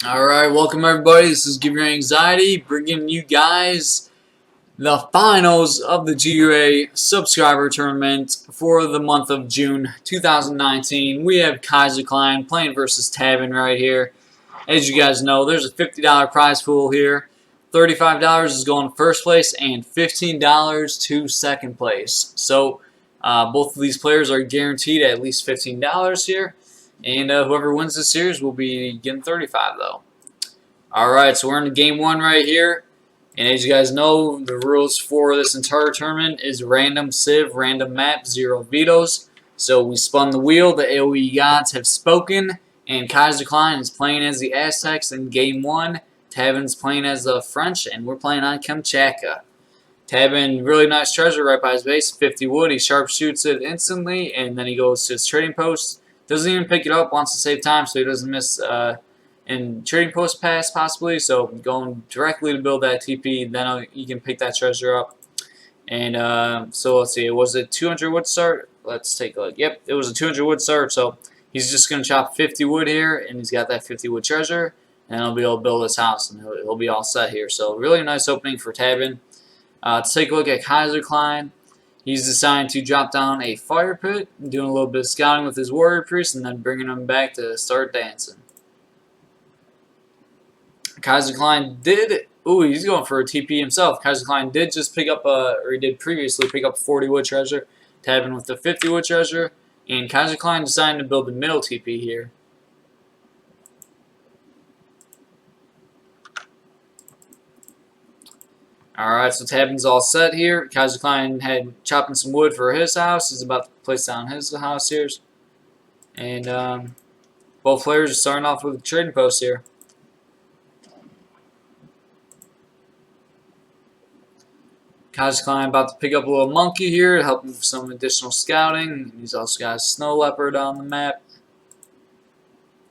Alright, welcome everybody. This is Give Your Anxiety, bringing you guys the finals of the GUA subscriber tournament for the month of June 2019. We have Kaiserklein playing versus Tabben right here. As you guys know, there's a $50 prize pool here. $35 is going to first place and $15 to second place. So both of these players are guaranteed at least $15 here. And whoever wins this series will be getting $35 though. Alright, so we're in game one right here. And as you guys know, the rules for this entire tournament is random civ, random map, 0 vetoes. So we spun the wheel, the AoE gods have spoken, and Kaiserklein is playing as the Aztecs in game one. Tabben's playing as the French, and we're playing on Kamchatka. Tabben, really nice treasure right by his base, 50 wood. He sharpshoots it instantly, and then he goes to his trading post. Doesn't even pick it up, wants to save time so he doesn't miss and trading post pass possibly, so going directly to build that TP, then you can pick that treasure up. And so let's see, was it 200 wood start? Let's take a look. Yep, it was a 200 wood start, so he's just going to chop 50 wood here, and he's got that 50 wood treasure, and he'll be able to build his house, and he'll be all set here. So really nice opening for Tabben. Let's take a look at Kaiserklein. He's deciding to drop down a fire pit, doing a little bit of scouting with his warrior priest, and then bringing him back to start dancing. Kaiserklein did. Ooh, he's going for a TP himself. Kaiserklein did just pick up or he did previously pick up 40 wood treasure. Tabben with the 50 wood treasure, and Kaiserklein deciding to build the middle TP here. Alright, so Tabben's all set here. Kaiserklein had chopping some wood for his house. He's about to place down his house here. And both players are starting off with a trading post here. Kaiserklein about to pick up a little monkey here to help him with some additional scouting. He's also got a snow leopard on the map.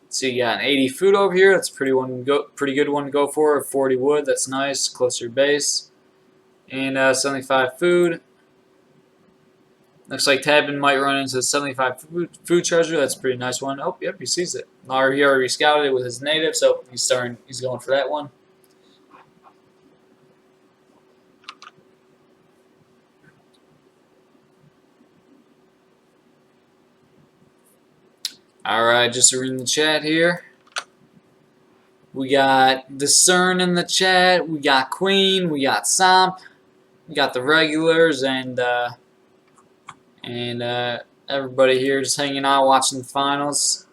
So you got an 80 food over here. That's a pretty good one to go for. 40 wood. That's nice. Close to your base. And 75 food. Looks like Tabben might run into 75 food treasure. That's a pretty nice one. Oh, yep, he sees it. He already scouted it with his native, so he's going for that one. Alright, just reading the chat here. We got Discern in the chat. We got Queen. We got Somp. We got the regulars and everybody here just hanging out watching the finals.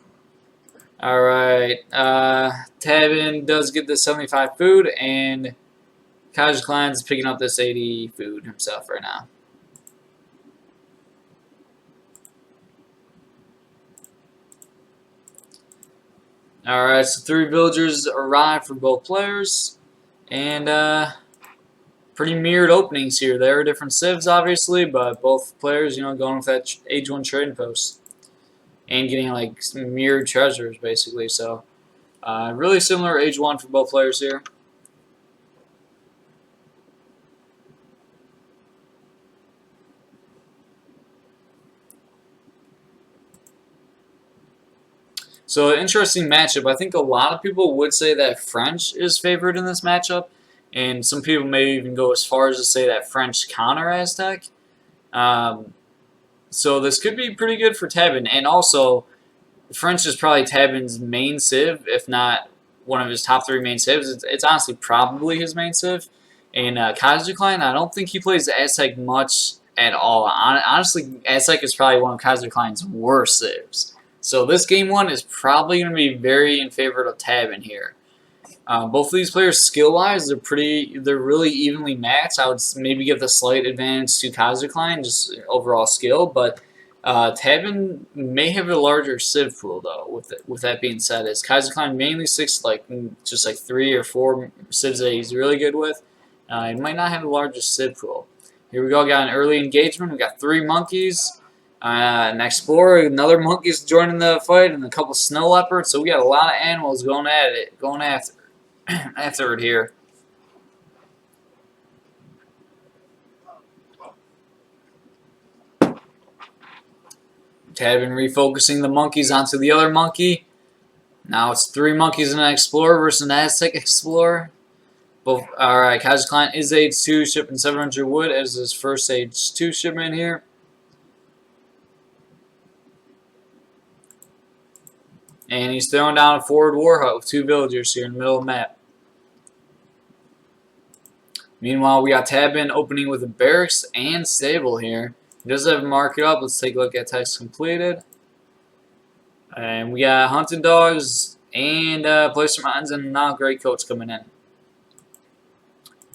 Alright, Tabben does get the 75 food, and Kaiserklein is picking up this 80 food himself right now. Alright, so 3 villagers arrived for both players, and pretty mirrored openings here. There are different civs, obviously, but both players, going with that age 1 trading post and getting like some mirrored treasures, basically. So, really similar age 1 for both players here. So, an interesting matchup. I think a lot of people would say that French is favored in this matchup, and some people may even go as far as to say that French counter Aztec. So this could be pretty good for Tabben, and also French is probably Tabben's main civ, if not one of his top 3 main civs. It's honestly probably his main civ. And Kaiserklein, I don't think he plays Aztec much at all. Honestly, Aztec is probably one of Kaiserklein's worst civs. So this game 1 is probably going to be very in favor of Tabben here. Both of these players, skill-wise, they're really evenly matched. I would maybe give the slight advantage to Kaiserklein, just overall skill, but Tabben may have a larger civ pool though. With that being said, as Kaiserklein mainly sticks just like 3 or 4 civs that he's really good with, he might not have the largest civ pool. Here we go. Got an early engagement. We got 3 monkeys. An explorer, another monkey's joining the fight, and a couple snow leopards. So we got a lot of animals going at it, going after it here. Tabben refocusing the monkeys onto the other monkey. Now it's 3 monkeys and an explorer versus an Aztec explorer. Both. Alright, Kaiserklein is age 2, shipping 700 wood as his first age 2 shipment here. And he's throwing down a forward war hut with 2 villagers here in the middle of the map. Meanwhile, we got Tabben opening with a barracks and stable here. He does have a market up. Let's take a look at text completed. And we got hunting dogs and placer mountains and now great coats coming in.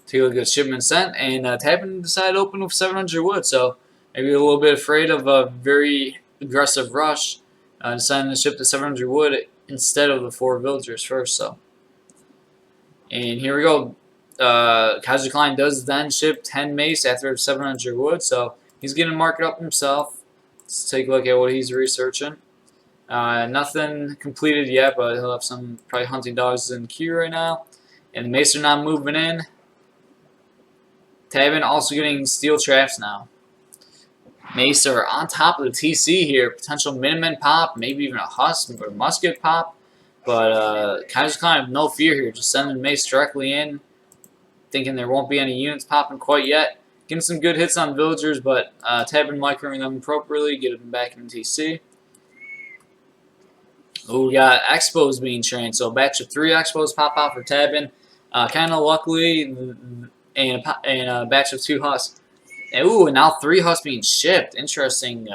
Take a look at shipment sent, and Tabben decided to open with 700 wood, so maybe a little bit afraid of a very aggressive rush. Deciding to ship the 700 wood instead of the 4 villagers first. So, and here we go. Kaiserklein does then ship 10 mace after 700 wood, so he's getting market up himself. Let's take a look at what he's researching. Nothing completed yet, but he'll have some probably hunting dogs in queue right now. And the mace are not moving in. Tabben also getting steel traps now. Mace are on top of the TC here. Potential Minutemen pop, maybe even a husk or musket pop. But Kaiserklein have no fear here. Just sending Mace directly in. Thinking there won't be any units popping quite yet. Getting some good hits on villagers, but Tabben microing them appropriately. Get them back in TC. Oh, we got expos being trained. So a batch of 3 expos pop out for Tabben. Kind of luckily, and a batch of 2 husks. Ooh, and now 3 husks being shipped. Interesting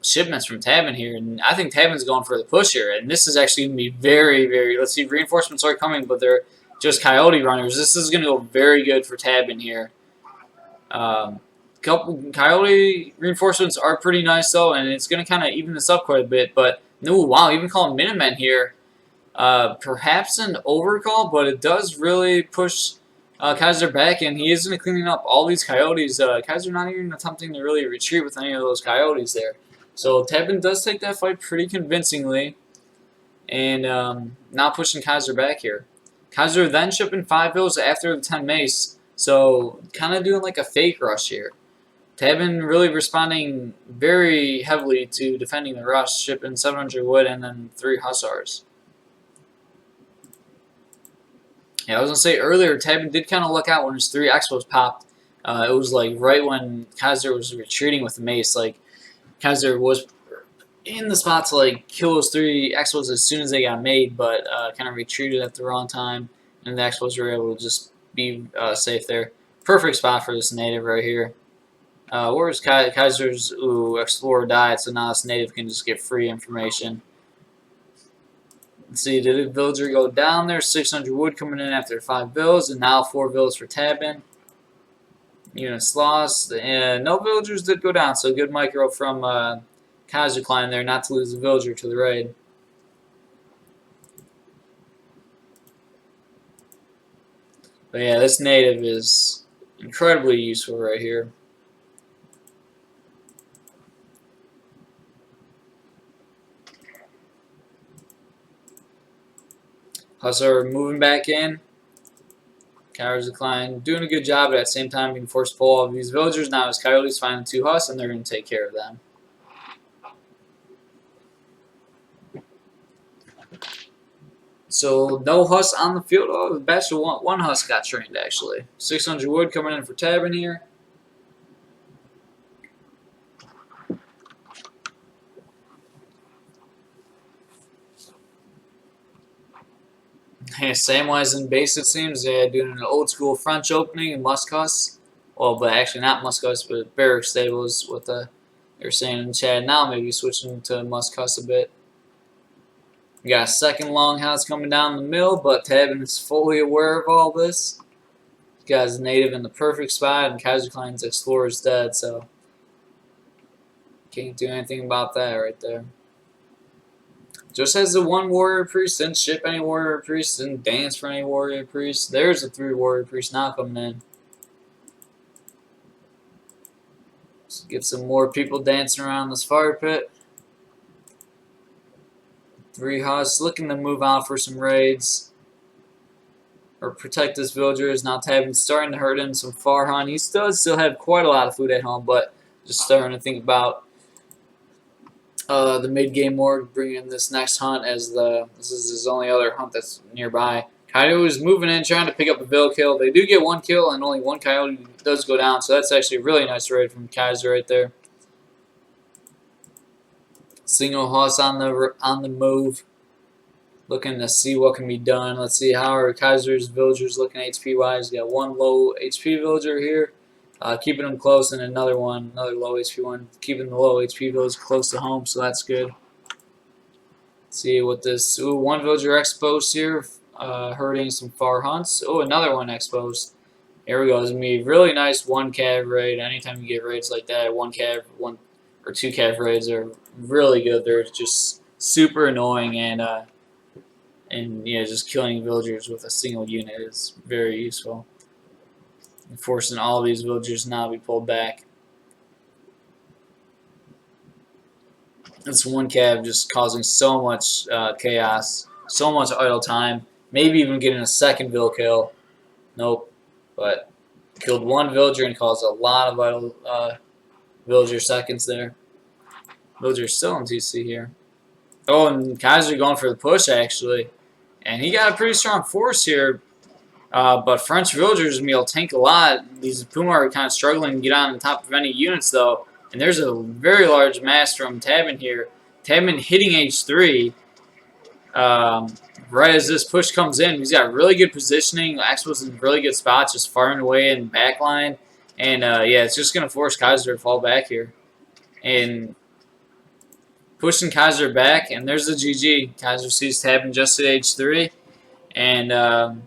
shipments from Tabben here. And I think Tabben's going for the push here. And this is actually going to be very, very... Let's see, reinforcements are coming, but they're just coyote runners. This is going to go very good for Tabben here. Couple coyote reinforcements are pretty nice, though, and it's going to kind of even this up quite a bit. But, no, wow, even calling Minutemen here. Perhaps an overcall, but it does really push... Kaiser back, and he is going to clean up all these coyotes. Kaiser not even attempting to really retreat with any of those coyotes there. So Tabben does take that fight pretty convincingly, and not pushing Kaiser back here. Kaiser then shipping 5 vills after the 10 mace, so kind of doing like a fake rush here. Tabben really responding very heavily to defending the rush, shipping 700 wood and then 3 hussars. Yeah, I was going to say earlier, Tabben did kind of look out when his 3 expos popped. It was like right when Kaiser was retreating with the mace. Like, Kaiser was in the spot to like kill those 3 expos as soon as they got made, but kind of retreated at the wrong time, and the expos were able to just be safe there. Perfect spot for this native right here. Where's Kaiser's explorer died, so now this native can just get free information. Let's see, did a villager go down there? 600 wood coming in after 5 vills, and now 4 vills for Tabben. Units lost, and no villagers did go down, so good micro from Kaiserklein there not to lose a villager to the raid. But yeah, this native is incredibly useful right here. Hussar moving back in. Kaiserklein doing a good job, but at the same time being forced to pull all of these villagers. Now his coyotes find 2 husks, and they're going to take care of them. So no husk on the field. Oh, the batch of 1 husk got trained actually. 600 wood coming in for Tabben here. Yeah, same way as in base, it seems. They're doing an old school French opening in Muskos. Well, but actually not Muskos, but barrack stables. What they're saying in the chat now, maybe switching to Muskos a bit. We got a second longhouse coming down the middle, but Tabben is fully aware of all this. This guy's native in the perfect spot, and Kaiserklein's explorer is dead, so can't do anything about that right there. Just has the 1 warrior priest, didn't ship any warrior priest, didn't dance for any warrior priest. There's the 3 warrior priests now coming in. Let's get some more people dancing around this fire pit. 3 husks looking to move out for some raids. Or protect this villagers. Now Tabben's starting to herd in some far hunt. He does still have quite a lot of food at home, but just starting to think about the mid-game morgue bringing this next hunt as this is his only other hunt that's nearby. Coyote is moving in, trying to pick up a bill kill. They do get one kill, and only one coyote does go down, so that's actually a really nice raid from Kaiser right there. Single horse on the move, looking to see what can be done. Let's see how are Kaiser's villagers looking HP wise. Got one low HP villager here, keeping them close, and another low HP one, keeping the low HP villager close to home, so that's good. Let's see what this. Ooh, one villager exposed here, hurting some far hunts. Oh, another one exposed. Here we go. It's gonna be a really nice one cav raid. Anytime you get raids like that, one or two cav raids are really good. They're just super annoying, and yeah, just killing villagers with a single unit is very useful. And forcing all of these villagers now to be pulled back. This one cav just causing so much chaos, so much idle time. Maybe even getting a second vill kill. Nope. But killed one villager and caused a lot of idle villager seconds there. Villager still in TC here. Oh, and Kaiser going for the push actually. And he got a pretty strong force here. But French villagers will tank a lot. These Puma are kind of struggling to get on top of any units though. And there's a very large mass from Tabben here. Tabben hitting H3 right as this push comes in. He's got really good positioning. Expo's in really good spots, just firing away in backline. And yeah, it's just going to force Kaiser to fall back here. And pushing Kaiser back, and there's the GG. Kaiser sees Tabben just at H3. And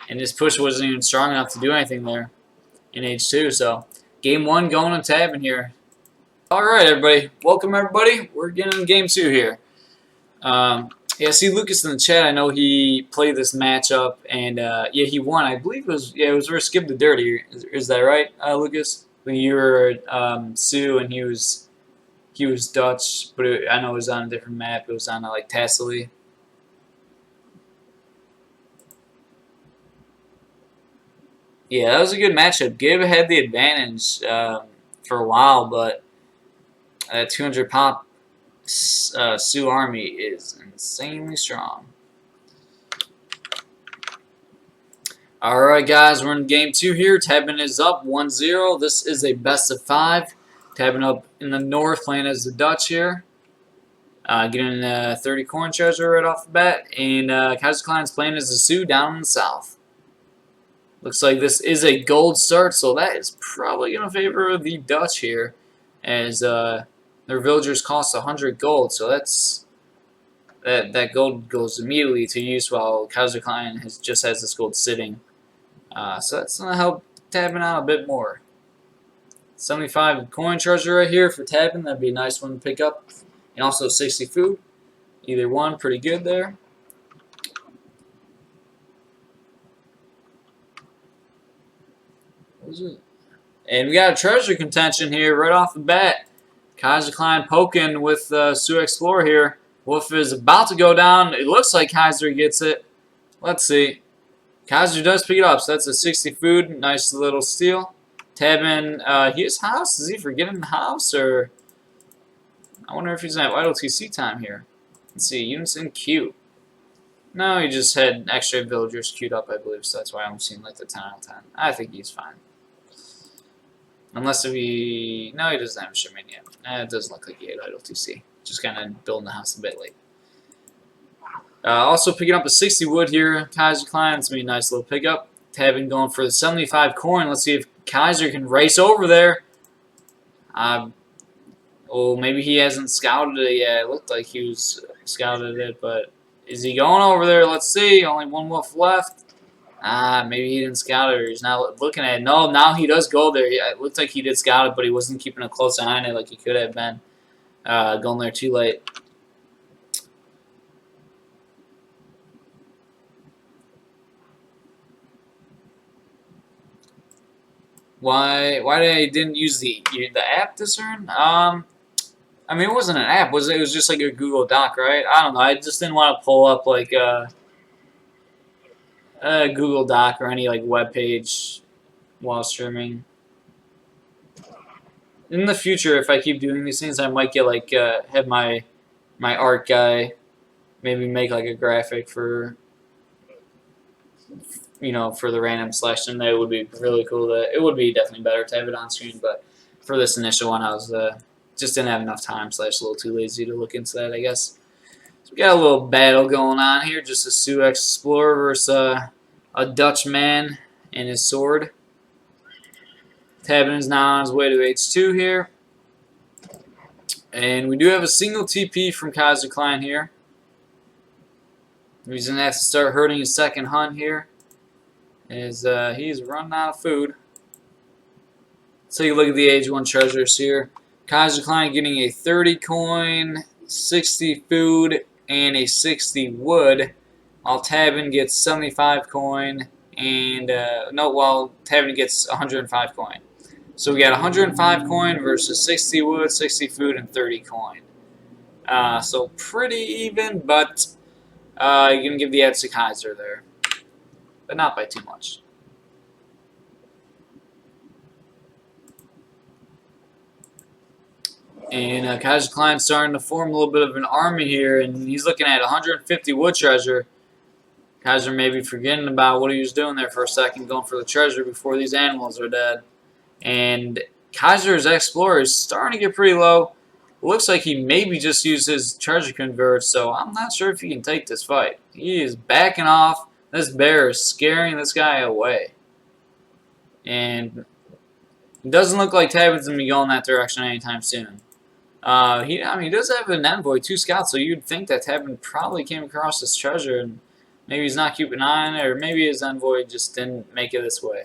his push wasn't even strong enough to do anything there in H2. So game 1 going to Tabben here. Alright, everybody. Welcome, everybody. We're getting game 2 here. Yeah, see Lucas in the chat. I know he played this matchup, and yeah, he won. I believe it was versus Skip the Dirty. Is that right, Lucas? When you were Sioux and he was Dutch, but I know it was on a different map. It was on like Tassili. Yeah, that was a good matchup. Gib had the advantage for a while, but that 200 pop Sioux army is insanely strong. Alright guys, we're in game 2 here. Tabben is up 1-0. This is a best of 5. Tabben up in the north, playing as the Dutch here. Getting 30 coin treasure right off the bat. And Kaiserklein's playing as the Sioux down in the south. Looks like this is a gold start, so that is probably going to favor the Dutch here. As their villagers cost 100 gold, so that gold goes immediately to use while Kaiserklein just has this gold sitting. So that's going to help Tabben out a bit more. 75 coin treasure right here for Tabben. That'd be a nice one to pick up. And also 60 food. Either one, pretty good there. What was it? And we got a treasure contention here right off the bat. Kaiserklein poking with Sioux Explorer here. Wolf is about to go down. It looks like Kaiser gets it. Let's see. Kaiser does pick it up, so that's a 60 food. Nice little steal. Tabben, he has house. Is he forgetting the house, or I wonder if he's at idle TC time here. Let's see. Units in queue. No, he just had extra villagers queued up, I believe, so that's why I'm seeing like the 10 out of 10. I think he's fine. Unless if he... No, he doesn't have a shipment yet. It doesn't look like he had idle TC. Just kind of building the house a bit late. Also picking up a 60 wood here. Kaiserklein. It's going to be a nice little pickup. Tabben going for the 75 coin. Let's see if Kaiser can race over there. Oh, maybe he hasn't scouted it yet. It looked like he was scouted it, but is he going over there? Let's see. Only one wolf left. Maybe he didn't scout it, or he's not looking at it. No, now he does go there. It looks like he did scout it, but he wasn't keeping a close eye on it like he could have been. Going there too late. Why they didn't use the app this turn? I mean, it wasn't an app, was it? It was just like a Google Doc, right? I don't know. I just didn't want to pull up like a Google Doc or any like web page while streaming. in the future, if I keep doing these things, I might get like have my art guy maybe make like a graphic for for the random selection. That would be really cool. It would be definitely better to have it on screen, but for this initial one, I was just didn't have enough time / a little too lazy to look into that, I guess. So we got a little battle going on here, just a Sioux explorer versus a Dutch man and his sword. Tabben is now on his way to H2 here. And we do have a single TP from Kaiserklein here. He's going to have to start hurting his second hunt here, as he's running out of food. Let's take a look at the age 1 treasures here. Kaiserklein getting a 30 coin, 60 food, and a 60 wood, while Tabben gets 75 coin, and Tabben gets 105 coin. So we got 105 coin versus 60 wood, 60 food, and 30 coin. So pretty even, but you're going to give the edge to Kaiser there, but not by too much. And Kaiserklein's starting to form a little bit of an army here, and he's looking at 150 wood treasure. Kaiser may be forgetting about what he was doing there for a second, going for the treasure before these animals are dead. And Kaiser's explorer is starting to get pretty low. It looks like he maybe just used his treasure convert, so I'm not sure if he can take this fight. He is backing off. This bear is scaring this guy away. And it doesn't look like Tabben's going to be going that direction anytime soon. He does have an envoy, 2 scouts, so you'd think that Tabben probably came across this treasure, and maybe he's not keeping an eye on it, or maybe his envoy just didn't make it this way.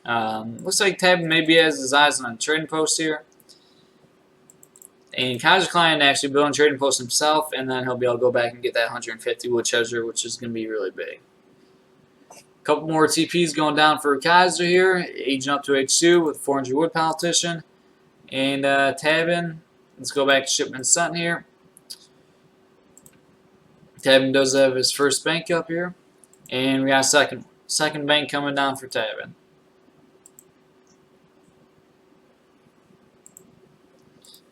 Looks like Tabben maybe has his eyes on a trading post here. And Kaiserklein actually building a trading post himself, and then he'll be able to go back and get that 150 wood treasure, which is going to be really big. A couple more TPs going down for Kaiser here, aging up to H2 with 400 wood politician. And Tabben, let's go back to shipment sent here. Tabben does have his first bank up here, and we got a second bank coming down for Tabben.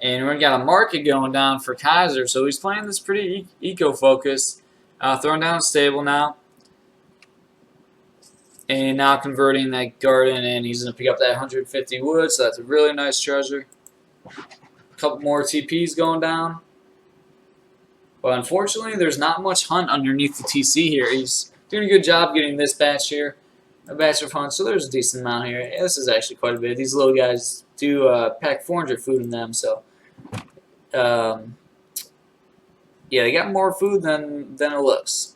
And we got a market going down for Kaiser, so he's playing this pretty eco-focused. Throwing down a stable now. And now converting that garden, and he's going to pick up that 150 wood, so that's a really nice treasure. A couple more TPs going down. But unfortunately, there's not much hunt underneath the TC here. He's doing a good job getting this batch here. A batch of hunt, so there's a decent amount here. Yeah, this is actually quite a bit. These little guys do pack 400 food in them, so yeah, they got more food than it looks.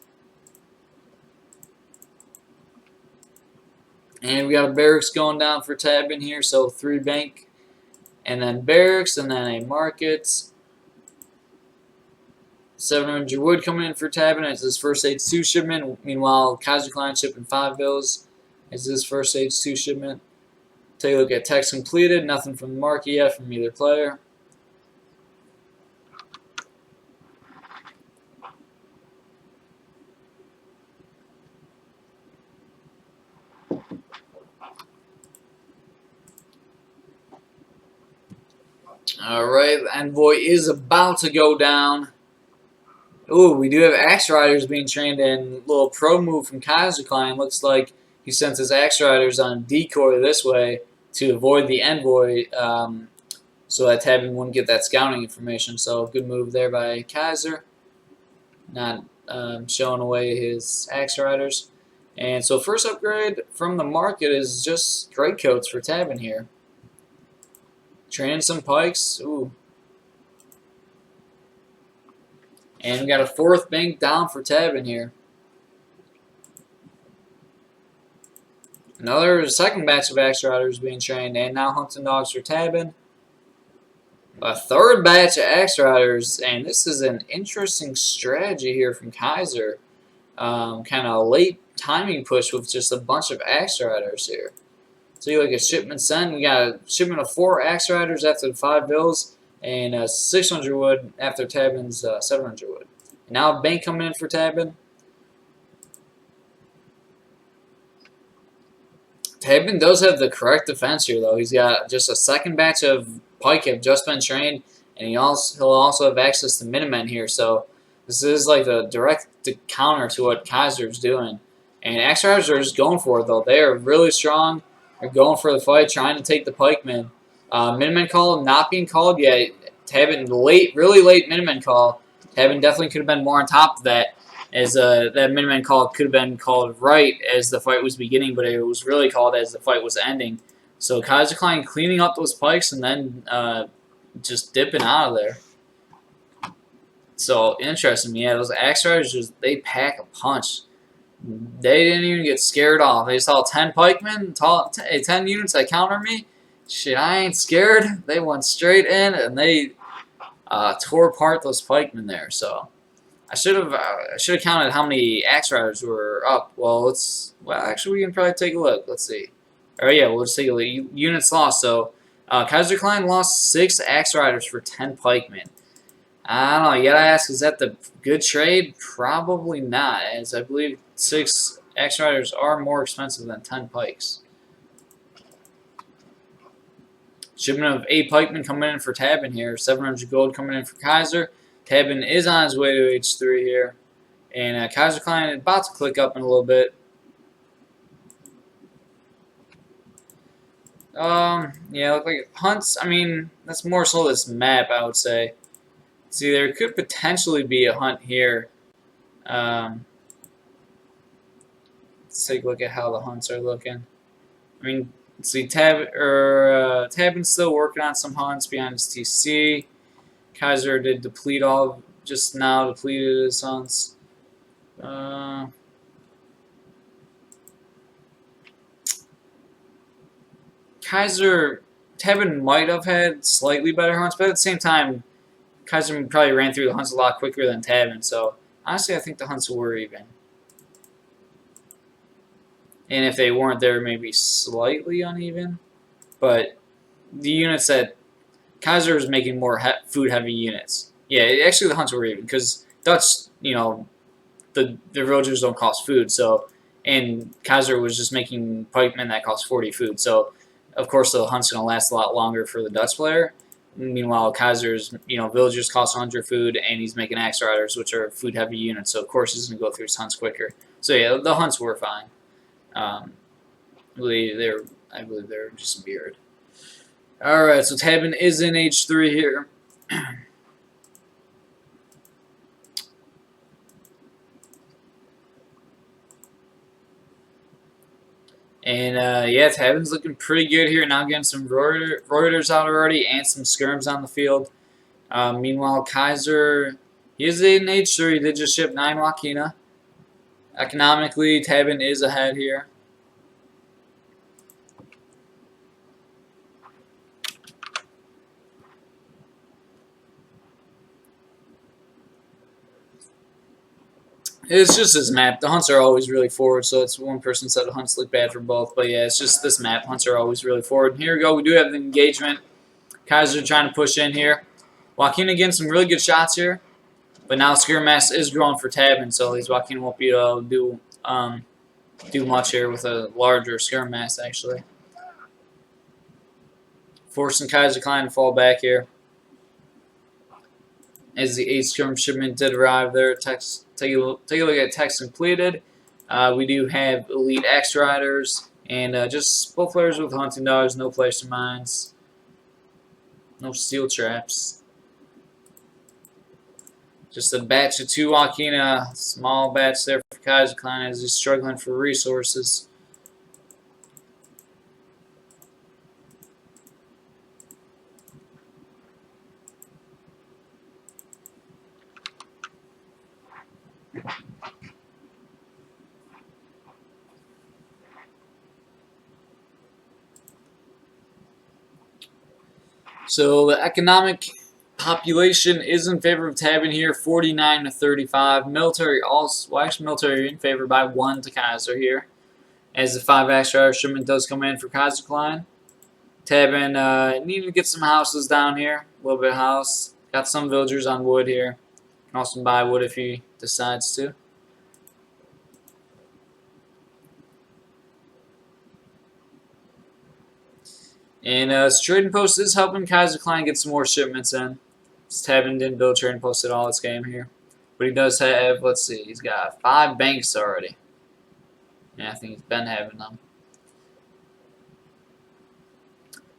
And we got a barracks going down for Tabben here, so 3 bank, and then barracks, and then a market. 700 wood coming in for Tabben. It's his first H2 shipment. Meanwhile, Kaiserklein shipping 5 bills. It's his first H2 shipment. Take a look at text completed. Nothing from the market yet from either player. Alright, envoy is about to go down. Ooh, we do have axe riders being trained, and a little pro move from Kaiserklein. Looks like he sent his axe riders on decoy this way to avoid the envoy, so that Tabben wouldn't get that scouting information. So good move there by Kaiser, not showing away his axe riders. And so first upgrade from the market is just greatcoats for Tabben here. Training some pikes. Ooh. And we got a 4th bank down for Tabben here. Another second batch of axe riders being trained, and now hunting dogs for Tabben. A 3rd batch of axe riders, and this is an interesting strategy here from Kaiser. Kind of a late timing push with just a bunch of axe riders here. So you look at shipment sent. We got a shipment of 4 axe riders after the 5 bills, and 600 wood after Tabben's 700 wood. And now a bank coming in for Tabben. Tabben does have the correct defense here, though. He's got just a second batch of pike have just been trained, and he'll also have access to Minutemen here. So this is like a direct counter to what Kaiser's doing. And Axe Riders are just going for it, though. They are really strong. They're going for the fight, trying to take the pikemen. Minutemen call not being called yet. Tabben really late Minutemen call. Tabben definitely could have been more on top of that, as that Minutemen call could have been called right as the fight was beginning, but it was really called as the fight was ending. So Kaiserklein cleaning up those pikes and then just dipping out of there. So interesting, yeah. Those Axe Riders they pack a punch. They didn't even get scared off. They saw 10 pikemen, 10 units that counter me. Shit, I ain't scared. They went straight in and they tore apart those pikemen there. So I should have counted how many Axe Riders were up. Well, actually we can probably take a look. Let's see. Oh yeah, we'll just take a look. Units lost. So Kaiserklein lost 6 Axe Riders for 10 pikemen. I don't know. You gotta ask, is that the good trade? Probably not, as I believe 6 Axe Riders are more expensive than 10 pikes. Shipment of 8 pikemen coming in for Tabben here. 700 gold coming in for Kaiser. Tabben is on his way to H3 here. And Kaiserklein is about to click up in a little bit. Yeah, look like hunts. I mean, that's more so this map, I would say. See, there could potentially be a hunt here. Let's take a look at how the hunts are looking. I mean, let's see, Tabben's still working on some hunts behind his TC. Kaiser did deplete just now depleted his hunts. Tabben might have had slightly better hunts, but at the same time, Kaiser probably ran through the hunts a lot quicker than Tabben, so honestly I think the hunts were even. And if they weren't, they were maybe slightly uneven. But the units that Kaiser was making more food-heavy units. Yeah, actually the hunts were even, because Dutch, you know, the villagers don't cost food, so, and Kaiser was just making pikemen that cost 40 food, so of course the hunt's going to last a lot longer for the Dutch player. Meanwhile, Kaiser's, villagers cost 100 food, and he's making Axe Riders, which are food-heavy units, so of course he's going to go through his hunts quicker. So yeah, the hunts were fine. I believe they're just mirrored. Alright, so Tabben is in H3 here. And yeah, Tabben's looking pretty good here. Now getting some Reuters out already and some skirms on the field. Meanwhile, Kaiser, he is in H3. He did just ship 9 Wakina. Economically, Tabben is ahead here. It's just this map. The hunts are always really forward, so it's one person said the hunts look bad for both. But yeah, it's just this map. Hunts are always really forward. And here we go. We do have the engagement. Kaiser trying to push in here. Wakina getting some really good shots here. But now Skirm Mass is growing for Tabben, so these Wakina won't be able to do much here with a larger Skirm Mass, actually. Forcing Kaiserklein to fall back here. As the 8th Skirm shipment did arrive there. Take a look at text completed. We do have elite Axe Riders and just both players with hunting dogs, no placer mines, no steel traps. Just a batch of 2 Wakina, small batch there for Kaiserklein as he's struggling for resources. So the economic population is in favor of Tabben here, 49 to 35. Military military in favor by 1 to Kaiser here, as the 5 Axe Rider shipment does come in for Kaiserklein. Tabben needing to get some houses down here, a little bit of house. Got some villagers on wood here. Can also buy wood if he decides to. And this trading post is helping Kaiserklein get some more shipments in. Tabben didn't build a trading post at all this game here. But he does have, let's see, he's got 5 banks already. Yeah, I think he's been having them.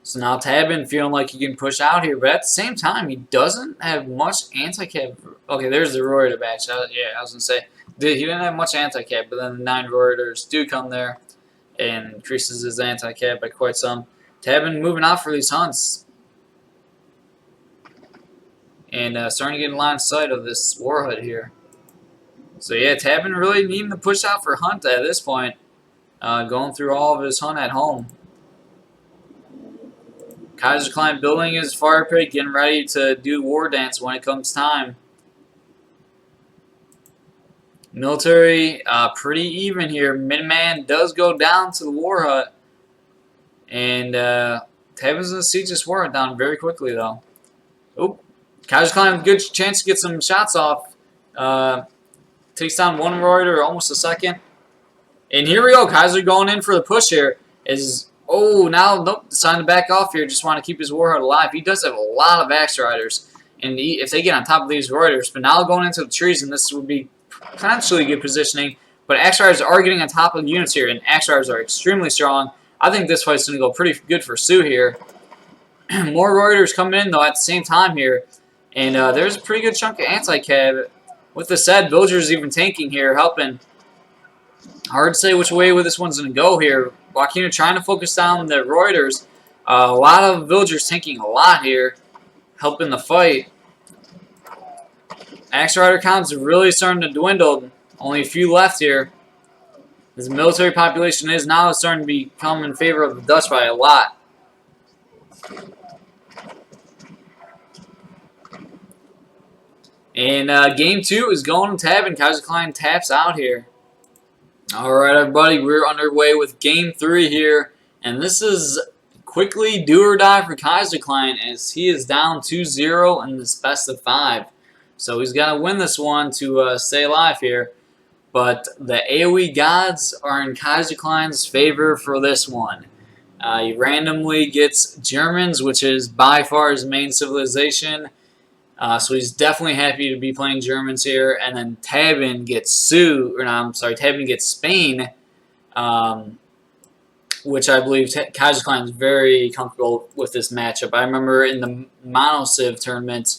So now Tabben feeling like he can push out here, but at the same time, he doesn't have much anti-cap. Okay, there's the Reuters batch. Yeah, I was going to say, he didn't have much anti-cap, but then the 9 Reuters do come there and increases his anti-cap by quite some. Tabben moving out for these hunts. And starting to get in line of sight of this warhood here. So yeah, Tabben really needing to push out for hunt at this point. Going through all of his hunt at home. Kaiserklein building his fire pit, getting ready to do war dance when it comes time. Military, pretty even here. Minuteman does go down to the war hut. And Tabben's going to siege this war hut down very quickly, though. Oop. Kaiserklein, good chance to get some shots off. Takes down 1 Reuter, almost a second. And here we go. Kaiser going in for the push here. Now, nope, deciding to back off here. Just want to keep his warhead alive. He does have a lot of axe riders. And if they get on top of these Reuters, but now going into the trees, and this would be potentially good positioning. But axe riders are getting on top of the units here, and axe riders are extremely strong. I think this fight's going to go pretty good for Sioux here. More Reuters coming in, though, at the same time here. And there's a pretty good chunk of anti-cab. With the said, villagers even tanking here, helping. Hard to say which way this one's going to go here. Joaquin trying to focus down the Reuters. A lot of villagers tanking a lot here, helping the fight. Axe Rider counts are really starting to dwindle. Only a few left here. This military population is now starting to become in favor of the Dutch by a lot. And game 2 is going to Tabben. Kaiserklein taps out here. Alright, everybody, we're underway with game 3 here. And this is quickly do or die for Kaiserklein as he is down 2-0 in this best of 5. So he's got to win this one to stay alive here. But the AoE gods are in Kaiserklein's favor for this one. He randomly gets Germans, which is by far his main civilization. So he's definitely happy to be playing Germans here. And then Tabben gets Tabben gets Spain, which I believe Kaiserklein is very comfortable with this matchup. I remember in the Mono Civ tournament,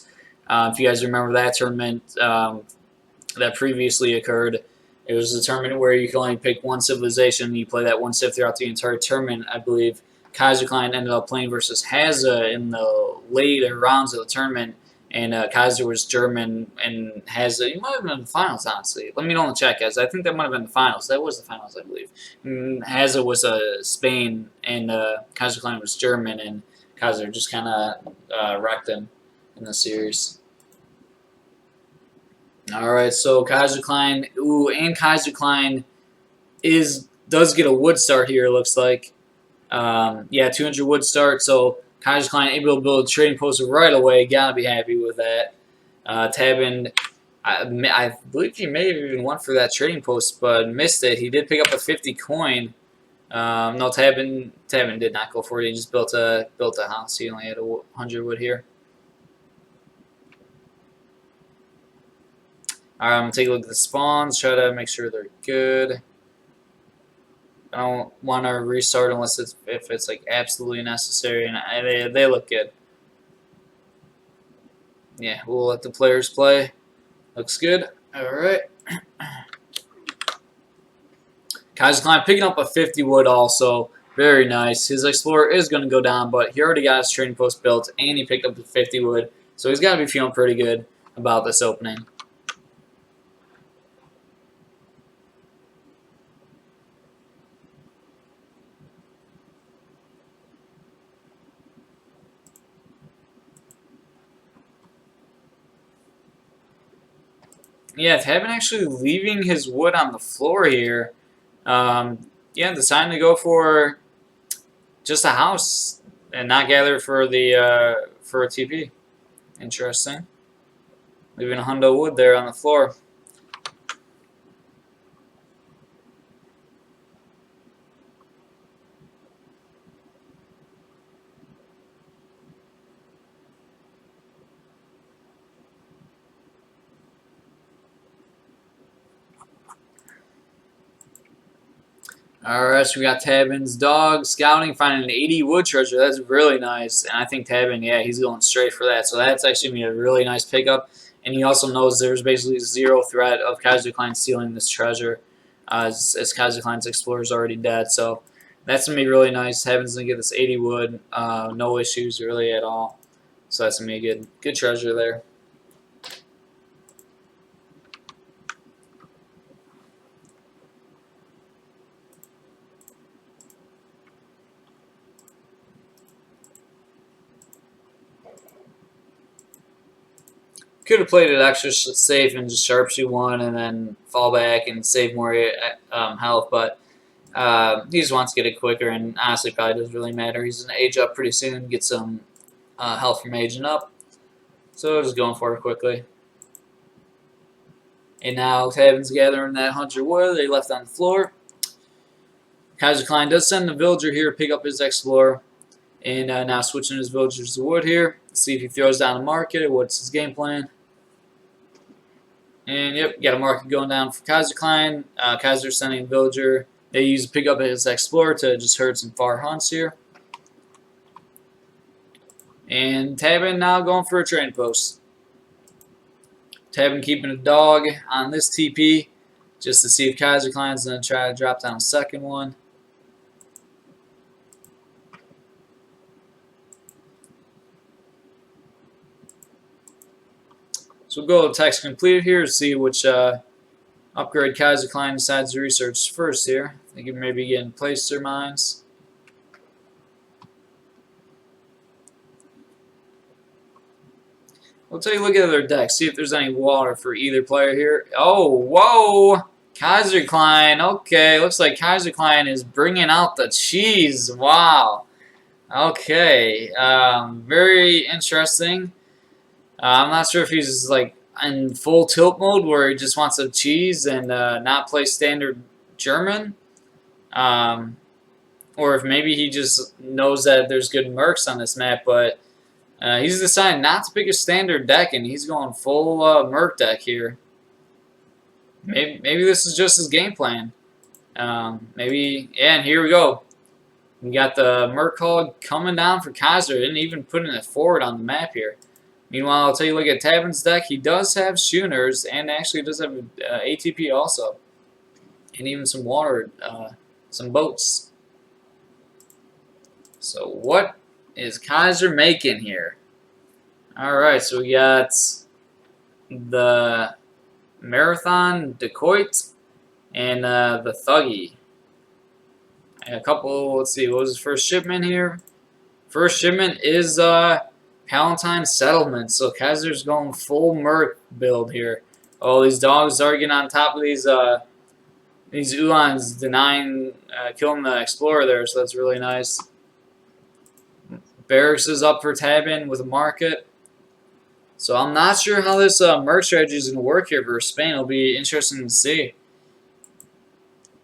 if you guys remember that tournament that previously occurred, it was a tournament where you could only pick one civilization and you play that one civ throughout the entire tournament. I believe Kaiserklein ended up playing versus Hazza in the later rounds of the tournament. And Kaiser was German, and Hazza, he might have been in the finals, honestly. Let me know in the chat, guys. I think that might have been the finals. That was the finals, I believe. Hazza was Spain, and Kaiserklein was German, and Kaiser just kind of wrecked him in the series. Alright, so Kaiserklein, and Kaiserklein does get a wood start here, it looks like. Yeah, 200 wood start, so Kaiserklein able to build a trading post right away. Gotta be happy with that. Tabben, I believe he may have even went for that trading post, but missed it. He did pick up a 50 coin. No, Tabben did not go for it. He just built a house. He only had 100 wood here. Alright, I'm gonna take a look at the spawns. Try to make sure they're good. I don't want to restart unless if it's like absolutely necessary, and they look good. Yeah, we'll let the players play. Looks good. All right. Kaiserklein picking up a 50 wood also. Very nice. His explorer is going to go down, but he already got his trading post built, and he picked up the 50 wood, so he's got to be feeling pretty good about this opening. Yeah, Tabben actually leaving his wood on the floor here. Yeah, deciding to go for just a house and not gather for the for a TP. Interesting. Leaving a hundo wood there on the floor. Alright, so we got Tabben's dog scouting, finding an 80 wood treasure. That's really nice. And I think Tabben, yeah, he's going straight for that. So that's actually going to be a really nice pickup. And he also knows there's basically zero threat of Kaiserklein stealing this treasure, as Kaiserklein's explorer is already dead. So that's going to be really nice. Tabben's going to get this 80 wood. No issues really at all. So that's going to be a good treasure there. Could have played it extra safe and just sharpshoot one and then fall back and save more health, but he just wants to get it quicker, and honestly probably doesn't really matter. He's going to age up pretty soon, get some health from aging up, so just going for it quickly. And now Tabben's gathering that 100 wood they left on the floor. Kaiserklein does send the villager here to pick up his explorer, and now switching his villagers to wood here. See if he throws down a market or what's his game plan. And yep, got a market going down for Kaiserklein. Kaiser sending a villager. They use to pick up his explorer to just herd some far hunts here. And Tabben now going for a trading post. Tabben keeping a dog on this TP just to see if Kaiserklein's going to try to drop down a second one. So we'll go to text completed here to see which upgrade Kaiserklein decides to research first here. I think it may be getting placer mines. We'll take a look at their deck, see if there's any water for either player here. Oh, whoa! Kaiserklein, okay. Looks like Kaiserklein is bringing out the cheese. Wow. Okay, very interesting. I'm not sure if he's like in full tilt mode where he just wants a cheese and not play standard German, or if maybe he just knows that there's good mercs on this map, but he's decided not to pick a standard deck and he's going full merc deck here. Maybe this is just his game plan. Maybe, yeah, and here we go. We got the merc hog coming down for Kaiser and even putting it forward on the map here. Meanwhile, I'll tell you, look at Tabben's deck. He does have Schooners and actually does have ATP also. And even some water, some boats. So what is Kaiser making here? Alright, so we got the Marathon Dacoit and the Thuggy. And a couple, let's see, what was his first shipment here? First shipment is Palatine Settlement. So Kaiser's going full merc build here. Oh, these dogs are getting on top of these Ulans, denying killing the explorer there, so that's really nice. Barracks is up for Tabben with a market. So I'm not sure how this merc strategy is going to work here for Spain. It'll be interesting to see.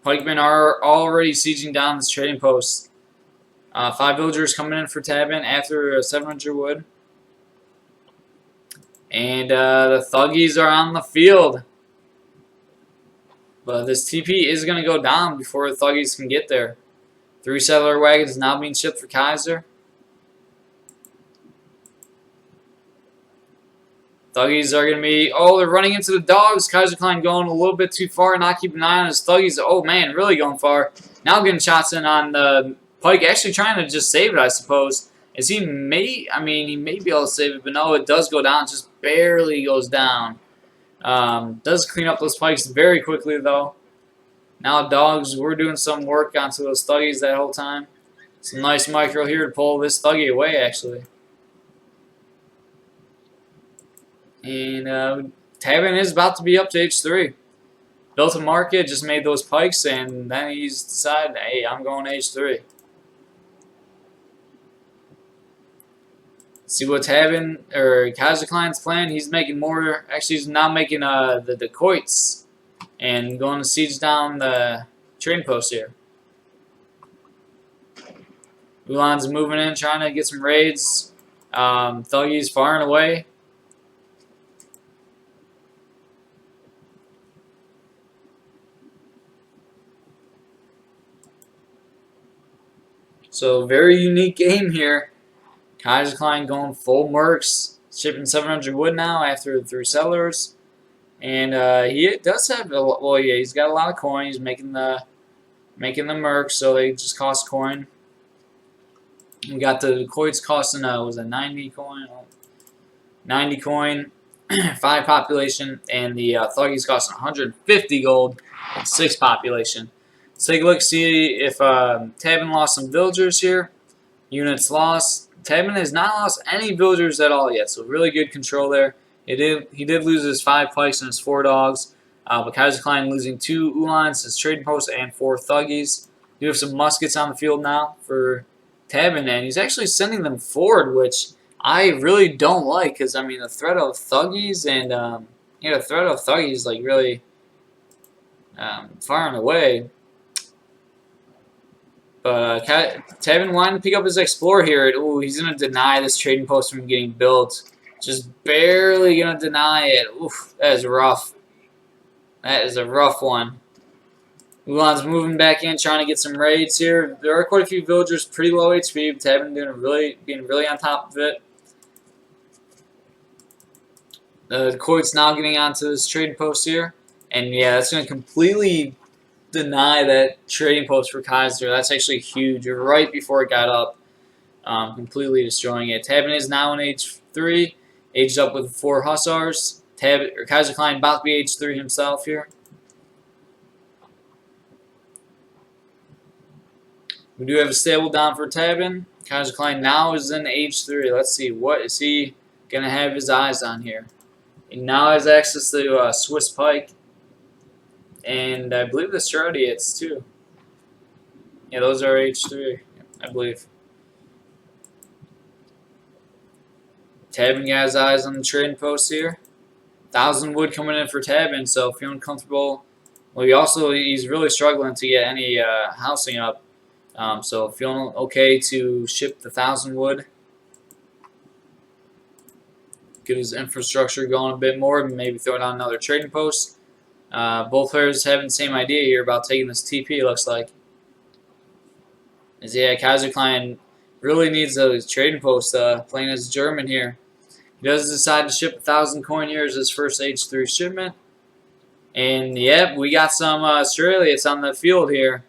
Pikemen are already sieging down this trading post. 5 villagers coming in for Tabben after 700 wood. And the Thuggies are on the field. But this TP is going to go down before the Thuggies can get there. 3 settler wagons now being shipped for Kaiser. Thuggies are going to be... Oh, they're running into the dogs. Kaiserklein going a little bit too far. Not keeping an eye on his Thuggies. Oh, man, really going far. Now getting shots in on the Pike. Actually trying to just save it, I suppose. As he may... I mean, he may be able to save it, but no, it does go down. It just barely goes down. Does clean up those Pikes very quickly, though. Now, dogs, we're doing some work onto those Thuggies that whole time. Some nice micro here to pull this Thuggy away, actually. And Tabben is about to be up to H3. Built a market, just made those Pikes, and then he's decided, hey, I'm going H3. See what Tabben or Kaiserklein's plan. He's making more. Actually, he's now making the dacoits and going to siege down the trading post here. Ulan's moving in, trying to get some raids. Thuggies far and away. So very unique game here. Kaiserklein going full mercs, shipping 700 wood now after through sellers. And he does have well, yeah, he's got a lot of coin. He's making the mercs, so they just cost coin. We got the coins costing was a 90 coin, 90 coin, 5 population, and the thuggies costing 150 gold and 6 population. Let's take a look, see if Tabben lost some villagers here. Units lost. Tabben has not lost any villagers at all yet, so really good control there. He did lose his 5 pikes and his 4 dogs, but Kaiserklein losing 2 Uhlans, his trading post, and 4 thuggies. You have some muskets on the field now for Tabben, and he's actually sending them forward, which I really don't like, because I mean the threat of thuggies and the threat of thuggies like really far and away. But Tabben wanted to pick up his explorer here. Ooh, he's gonna deny this trading post from getting built. Just barely gonna deny it. Oof, that is rough. That is a rough one. Ulan's moving back in, trying to get some raids here. There are quite a few villagers pretty low HP. Tabben being really on top of it. The Coit's now getting onto this trading post here. And yeah, that's going to completely deny that trading post for Kaiser. That's actually huge. Right before it got up, completely destroying it. Tabben is now in age 3, aged up with 4 Hussars. Kaiserklein about to be age 3 himself here. We do have a stable down for Tabben. Kaiserklein now is in age 3. Let's see, what is he going to have his eyes on here? He now has access to Swiss Pike. And I believe the Stradiates too. Yeah, those are H3, I believe. Tabben got his eyes on the trading post here. 1,000 wood coming in for Tabben, so feeling comfortable. Well, he's really struggling to get any housing up. So feeling okay to ship the 1,000 wood. Get his infrastructure going a bit more, maybe throw down another trading post. Both players having the same idea here about taking this TP, looks like. As yeah, Kaiserklein really needs those trading posts, playing as German here. He does decide to ship 1,000 coin here as his first age 3 shipment. And yep, we got some Australians on the field here.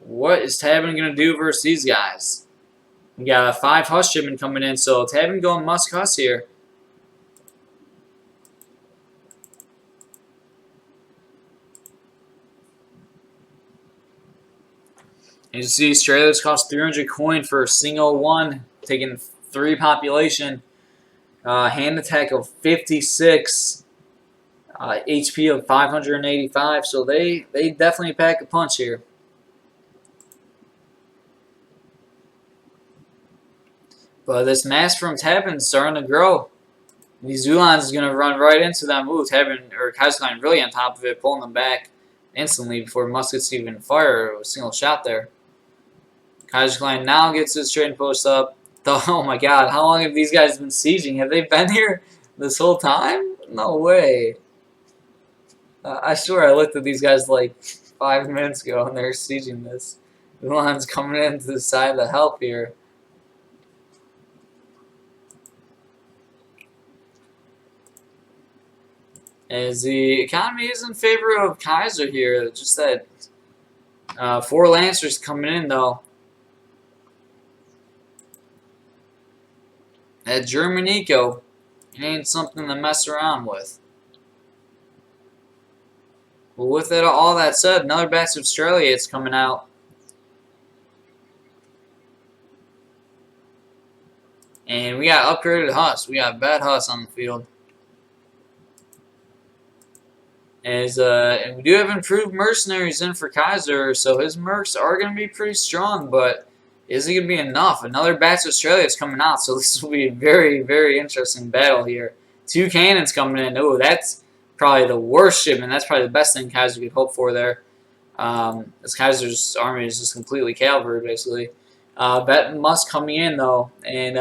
What is Tabben going to do versus these guys? We got a 5 Huss shipment coming in, so Tabben going Musk Huss here. And you see Australia's cost 300 coin for a single one, taking 3 population. Hand attack of 56. HP of 585, so they definitely pack a punch here. But this mass from Tabben is starting to grow. These Zulans is going to run right into them. Ooh, Tabben or Kaiserklein really on top of it, pulling them back instantly before muskets even fire a single shot there. Kaiserklein now gets his trading post up. Oh my god, how long have these guys been sieging? Have they been here this whole time? No way. I swear I looked at these guys like 5 minutes ago and they're sieging this. Zulans coming in to the side to help here. As the economy is in favor of Kaiser here, just that 4 Lancers coming in though. That German eco, it ain't something to mess around with. Well, with it, all that said, another batch of Australia's coming out. And we got upgraded Huss. We got bad Huss on the field. And we do have improved mercenaries in for Kaiser, so his mercs are going to be pretty strong, but is it going to be enough? Another batch of Australia is coming out, so this will be a very, very interesting battle here. 2 cannons coming in. Oh, that's probably the worst shipment. That's probably the best thing Kaiser could hope for there. As Kaiser's army is just completely cavalry, basically. Musk coming in, though, and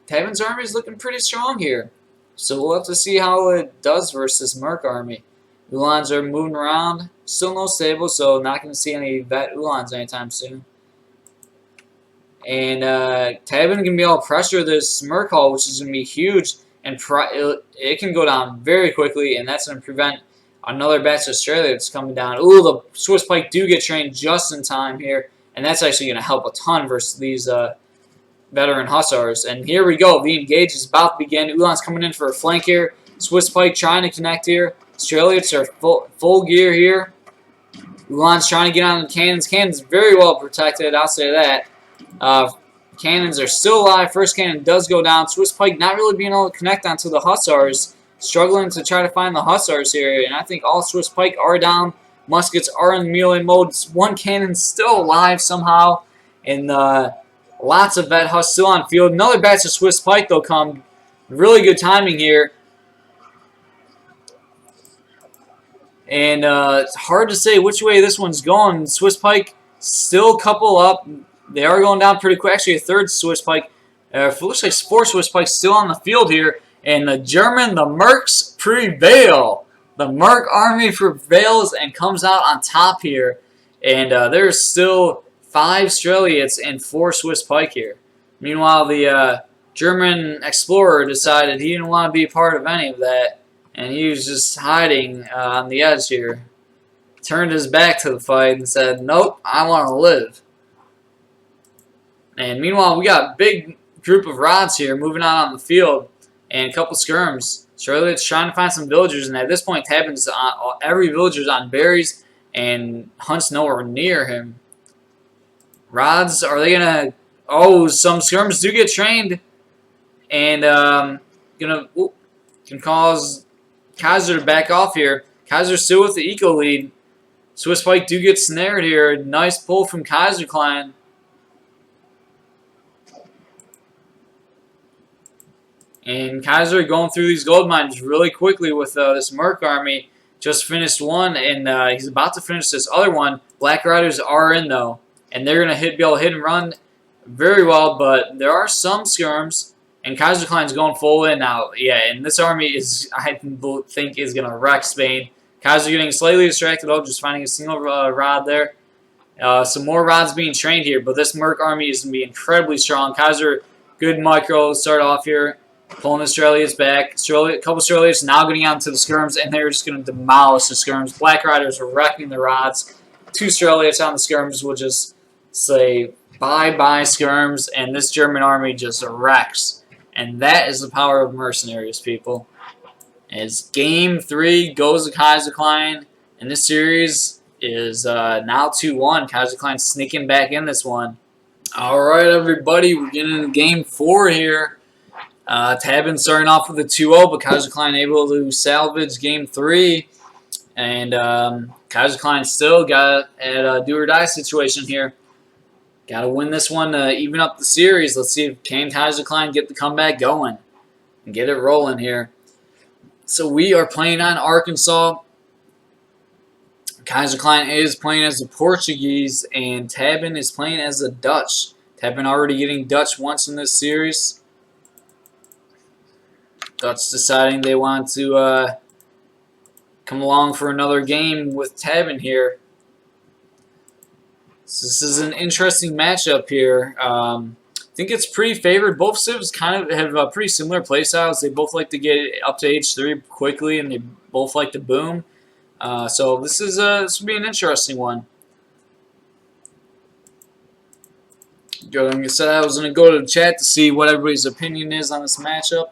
Tabben's army is looking pretty strong here. So we'll have to see how it does versus this Merc army. Ulans are moving around. Still no stable, so not going to see any vet Ulans anytime soon. And Tabben can be able to pressure this Merc Hull, which is going to be huge, and it can go down very quickly, and that's going to prevent another batch of Australia that's coming down. Ooh, the Swiss Pike do get trained just in time here, and that's actually going to help a ton versus these veteran Hussars. And here we go. The engage is about to begin. Ulan's coming in for a flank here. Swiss Pike trying to connect here. Australians are full gear here. Ulan's trying to get on the cannons. Cannons very well protected, I'll say that. Cannons are still alive. First cannon does go down. Swiss Pike not really being able to connect onto the Hussars. Struggling to try to find the Hussars here. And I think all Swiss Pike are down. Muskets are in melee mode. One cannon still alive somehow. And lots of vet Huss still on field. Another batch of Swiss Pike, though, come. Really good timing here. And it's hard to say which way this one's going. Swiss Pike still couple up. They are going down pretty quick. Actually, a third Swiss Pike. It looks like 4 Swiss Pikes still on the field here. And the Mercs prevail. The Merc army prevails and comes out on top here. And there's still 5 Strelitz and 4 Swiss Pike here. Meanwhile, the German explorer decided he didn't want to be a part of any of that. And he was just hiding on the edge here. Turned his back to the fight and said, nope, I want to live. And meanwhile, we got a big group of rods here moving on the field. And a couple skirms. Charlotte's trying to find some villagers. And at this point, Tabben's on, every villager's on berries. And Hunt's nowhere near him. Rods, are they going to... Oh, some skirms do get trained. And can cause Kaiser to back off here. Kaiser still with the eco lead. Swiss Pike do get snared here. Nice pull from Kaiserklein. And Kaiser going through these gold mines really quickly with this Merc army. Just finished one, and he's about to finish this other one. Black Riders are in, though. And they're going to be able to hit and run very well, but there are some skirms. And Kaiserklein's going full in now. Yeah, and this army is, I think, is going to wreck Spain. Kaiser getting slightly distracted, just finding a single rod there. Some more rods being trained here, but this Merc army is going to be incredibly strong. Kaiser, good micro start off here. Pulling the Australians back. A couple Australians now getting out into the skirms, and they're just going to demolish the skirms. Black Riders are wrecking the rods. 2 Australians on the skirms will just say bye-bye skirms, and this German army just wrecks. And that is the power of mercenaries, people. As Game 3 goes to Kaiserklein, and this series is now 2-1. Kaiserklein sneaking back in this one. All right, everybody, we're getting into Game 4 here. Tabben starting off with a 2-0, but Kaiserklein able to salvage Game 3. And Kaiserklein still got at a do-or-die situation here. Got to win this one to even up the series. Let's see if Kaiserklein get the comeback going and get it rolling here. So we are playing on Arkansas. Kaiserklein is playing as the Portuguese, and Tabben is playing as the Dutch. Tabben already getting Dutch once in this series. Dutch deciding they want to come along for another game with Tabben here. So this is an interesting matchup here. I think it's pretty favored. Both civs kind of have pretty similar play styles. They both like to get up to H3 quickly, and they both like to boom. So this will be an interesting one. Like I said, I was going to go to the chat to see what everybody's opinion is on this matchup.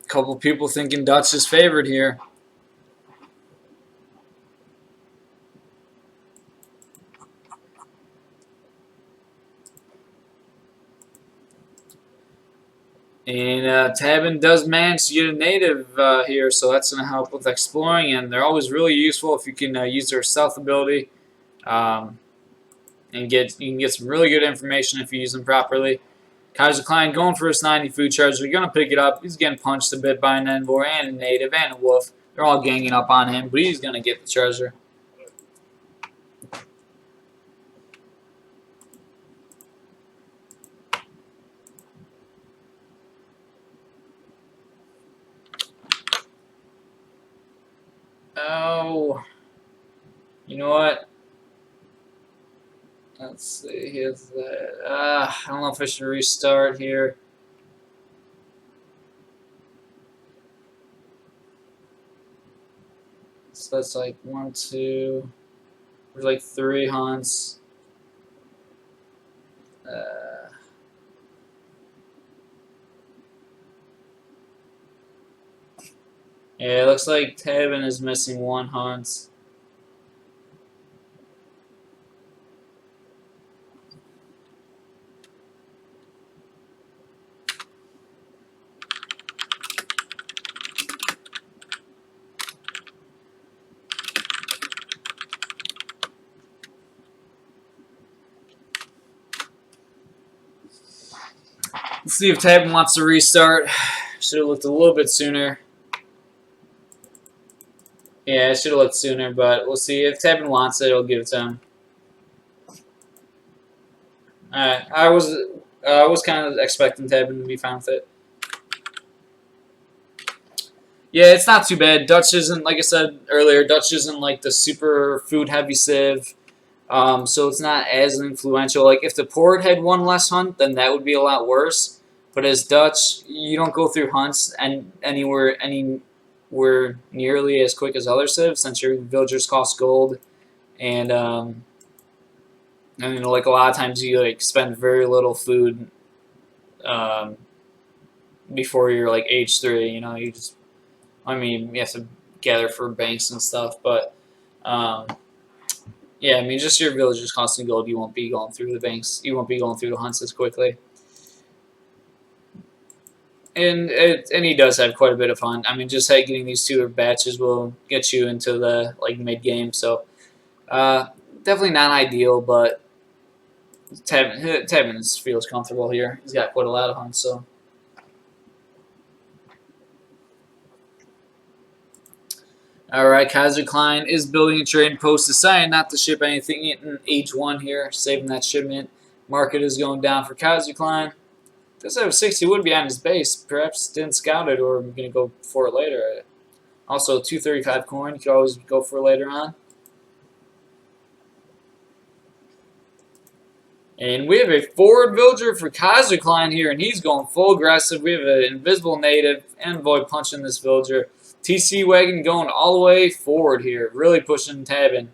Couple people thinking Dutch is favored here. And Tabben does manage to get a native here, so that's going to help with exploring, and they're always really useful if you can use their stealth ability. And you can get some really good information if you use them properly. Kaiserklein going for his 90 food charge. We're going to pick it up. He's getting punched a bit by an envoy and a native and a wolf. They're all ganging up on him, but he's gonna get the treasure. Oh, you know what? Let's see. Here's that. I don't know if I should restart here. So that's like 1, 2. There's like 3 hunts. Yeah, it looks like Tabben is missing 1 hunt. Let's see if Tabben wants to restart. Should have looked a little bit sooner. Yeah, it should have looked sooner, but we'll see. If Tabben wants it, I'll give it to him. Alright, I was kind of expecting Tabben to be fine with it. Yeah, it's not too bad. Dutch isn't, like I said earlier, Dutch isn't like the super food heavy civ. So it's not as influential. Like if the port had 1 less hunt, then that would be a lot worse. But as Dutch, you don't go through hunts and anywhere nearly as quick as other civs, since your villagers cost gold, and you know, like a lot of times you like spend very little food before you're like age 3. You know, you just, I mean, you have to gather for banks and stuff, but yeah, I mean, just your villagers costing gold, you won't be going through the banks. You won't be going through the hunts as quickly. And he does have quite a bit of fun. I mean, just getting these 2 batches will get you into the like mid game. So definitely not ideal, but Tabben feels comfortable here. He's got quite a lot of hunts, so. Alright, Kaiserklein is building a trading post, deciding not to ship anything in H1 here, saving that shipment. Market is going down for Kaiserklein. Does have 60 wood behind his base. Perhaps didn't scout it, or I'm going to go for it later. Also, 235 coin. You could always go for it later on. And we have a forward villager for Kaiserklein here, and he's going full aggressive. We have an invisible native, envoy punching this villager. TC wagon going all the way forward here, really pushing Tabben.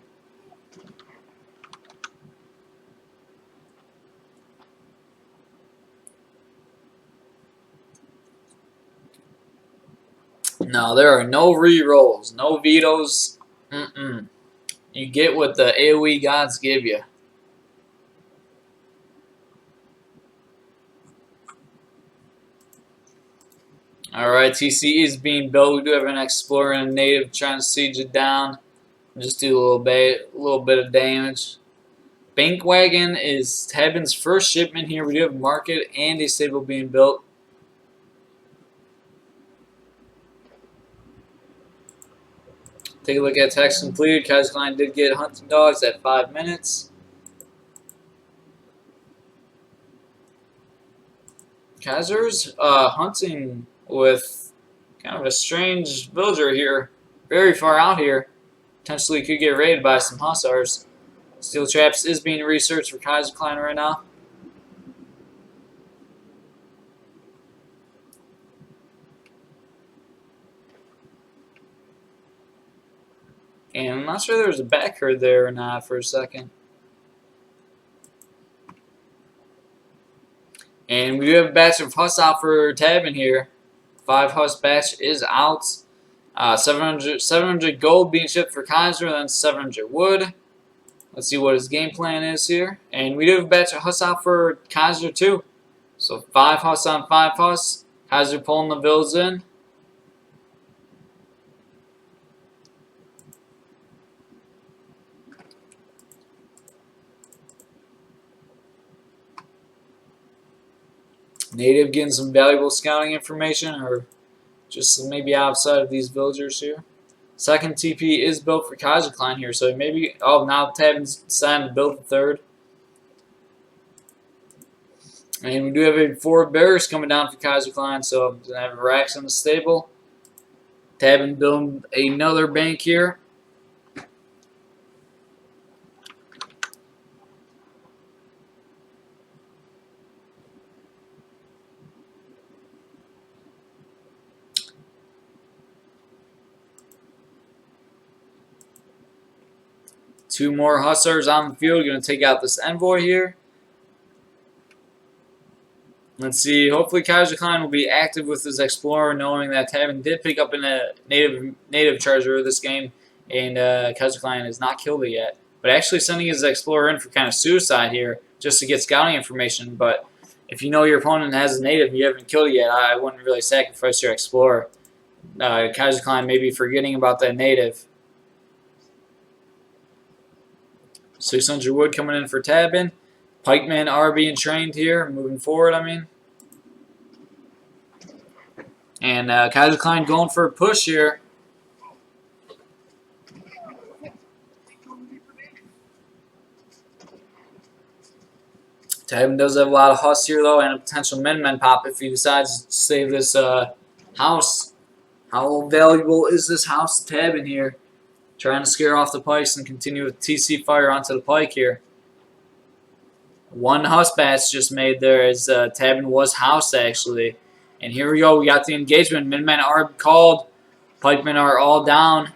No, there are no re-rolls, no vetoes. You get what the AoE gods give you. Alright, TC is being built. We do have an explorer and a native trying to siege it down. Just do a little bit of damage. Bank wagon is Tabben's first shipment here. We do have a market and a stable being built. Take a look at text completed. Kaiserklein did get hunting dogs at 5 minutes. Kaiser's hunting with kind of a strange villager here. Very far out here. Potentially could get raided by some hussars. Steel traps is being researched for Kaiserklein right now. And I'm not sure there was a back herd there or not for a second. And we do have a batch of huss out for Tabben here. 5 huss batch is out. 700 gold being shipped for Kaiser, then 700 wood. Let's see what his game plan is here. And we do have a batch of huss out for Kaiser too. So 5 huss on 5 huss. Kaiser pulling the bills in. Native getting some valuable scouting information, or just maybe outside of these villagers here. Second TP is built for Kaiserklein here, so maybe. Oh, now Tabben's deciding to build the third. And we do have a 4 barracks coming down for Kaiserklein, so I'm going to have racks in the stable. Tabben building another bank here. Two more hussars on the field. Going to take out this envoy here. Let's see. Hopefully, Kaiserklein will be active with his explorer, knowing that Tabben did pick up in a native treasure this game, and Kaiserklein has not killed it yet. But actually, sending his explorer in for kind of suicide here, just to get scouting information. But if you know your opponent has a native and you haven't killed it yet, I wouldn't really sacrifice your explorer. Kaiserklein may be forgetting about that native. 600 wood coming in for Tabben. Pikemen are being trained here, moving forward, I mean. And Kaiserklein going for a push here. Tabben does have a lot of huss here, though, and a potential min-men pop if he decides to save this house. How valuable is this house to Tabben here? Trying to scare off the pikes and continue with TC fire onto the pike here. One huss batch just made there as Tabben was housed, actually. And here we go. We got the engagement. Min-men are called. Pikemen are all down.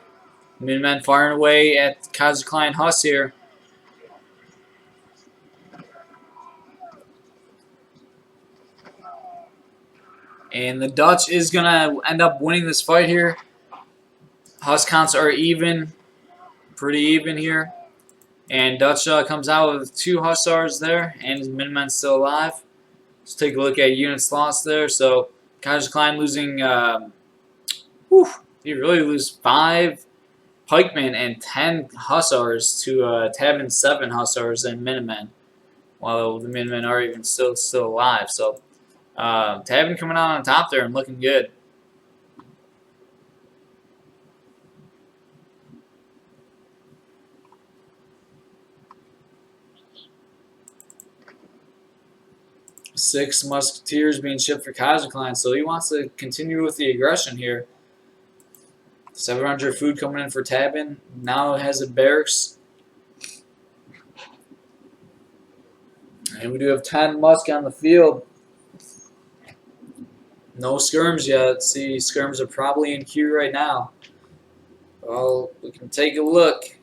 Min-men firing away at Kaiserklein huss here. And the Dutch is going to end up winning this fight here. Huss counts are even. Pretty even here. And Dutch comes out with 2 hussars there. And his Min-men still alive. Let's take a look at units lost there. So Kaiserklein losing. He really lose 5 pikemen and 10 hussars to Tabben's 7 hussars and Minutemen. While the Minutemen are even still alive. So Tabben coming out on top there and looking good. Six musketeers being shipped for Kaiserklein, so he wants to continue with the aggression here. 700 food coming in for Tabben. Now it has a barracks. And we do have 10 musk on the field. No skirms yet. See, skirms are probably in queue right now. Well, we can take a look.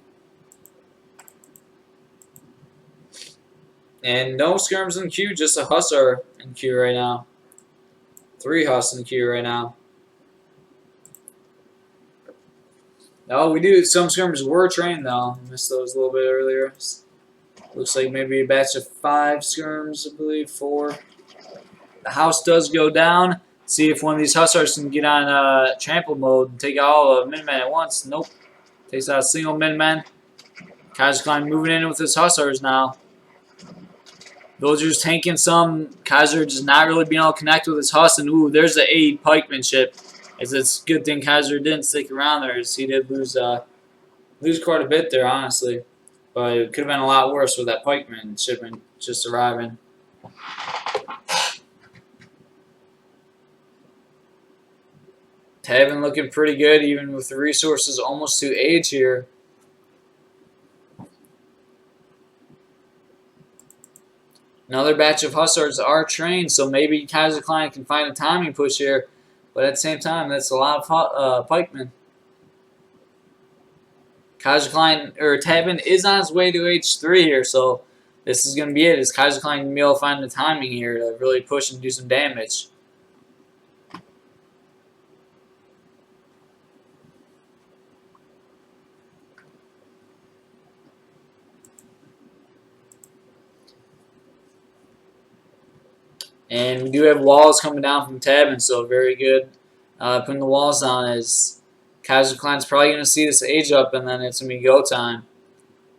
And no skirms in queue, just a hussar in queue right now. 3 huss in queue right now. No, we do. Some skirms were trained though. Missed those a little bit earlier. Looks like maybe a batch of 5 skirms, I believe, 4. The house does go down. See if one of these hussars can get on trample mode and take out all the Minutemen at once. Nope. Takes out a single Minuteman. Kaiserklein moving in with his hussars now. Villagers tanking some. Kaiser just not really being able to connect with his huss. And ooh, there's the 8 pikemanship. It's a good thing Kaiser didn't stick around there, as he did lose quite a bit there, honestly. But it could have been a lot worse with that pikeman shipment just arriving. Tabben looking pretty good, even with the resources almost to age here. Another batch of hussars are trained, so maybe Kaiserklein can find a timing push here. But at the same time, that's a lot of pikemen. Kaiserklein, or Tabben, is on his way to H3 here, so this is going to be it. Is Kaiserklein going to be able to find the timing here to really push and do some damage? And we do have walls coming down from Tabben, so very good. Putting the walls down as Kaiserklein's probably going to see this age up, and then it's going to be go time.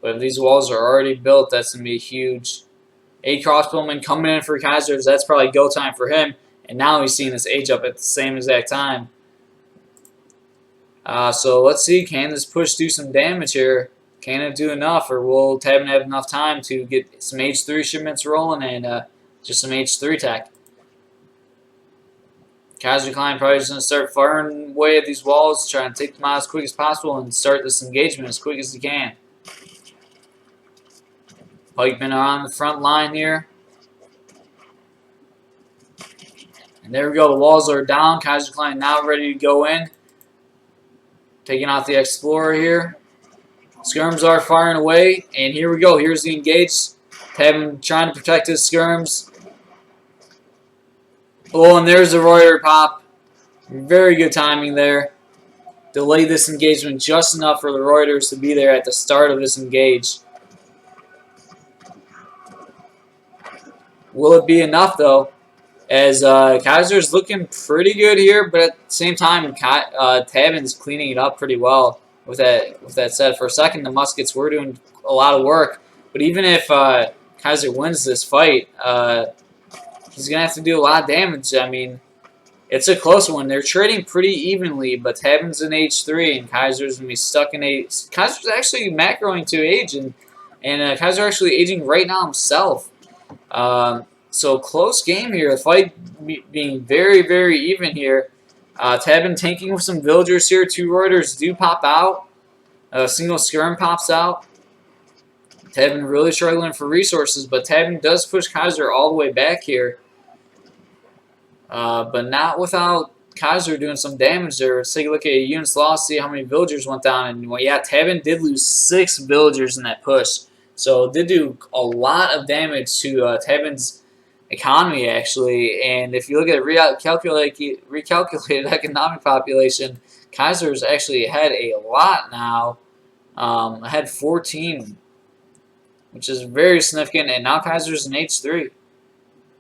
But if these walls are already built, that's going to be huge. 8 crossbowmen coming in for Kaisers, that's probably go time for him. And now he's seeing this age up at the same exact time. So let's see, can this push do some damage here? Can it do enough, or will Tabben have enough time to get some H3 shipments rolling and just some H3 tech? Kaiserklein probably just going to start firing away at these walls, trying to take them out as quick as possible and start this engagement as quick as he can. Pikemen are on the front line here. And there we go, the walls are down. Kaiserklein now ready to go in. Taking out the Explorer here. Skirms are firing away, and here we go. Here's the engage. Tabben trying to protect his skirms. Oh, and there's the Reuter pop. Very good timing there. Delay this engagement just enough for the Reuters to be there at the start of this engage. Will it be enough, though? As Kaiser's looking pretty good here, but at the same time, Tabben's cleaning it up pretty well. With that said, for a second, the muskets were doing a lot of work. But even if Kaiser wins this fight, he's going to have to do a lot of damage. I mean, it's a close one. They're trading pretty evenly, but Tabben's in H3, and Kaiser's going to be stuck in H. Kaiser's actually macroing to age, and Kaiser actually aging right now himself. So close game here. The fight being very, very even here. Tabben tanking with some villagers here. 2 Reuters do pop out. A single skirm pops out. Tabben really struggling for resources, but Tabben does push Kaiser all the way back here. But not without Kaiser doing some damage there. Let's take a look at units lost, see how many villagers went down. And well, yeah, Tabben did lose 6 villagers in that push. So it did do a lot of damage to Tabben's economy, actually. And if you look at recalculated economic population, Kaiser's actually ahead a lot now. Ahead 14, which is very significant. And now Kaiser's in H3. And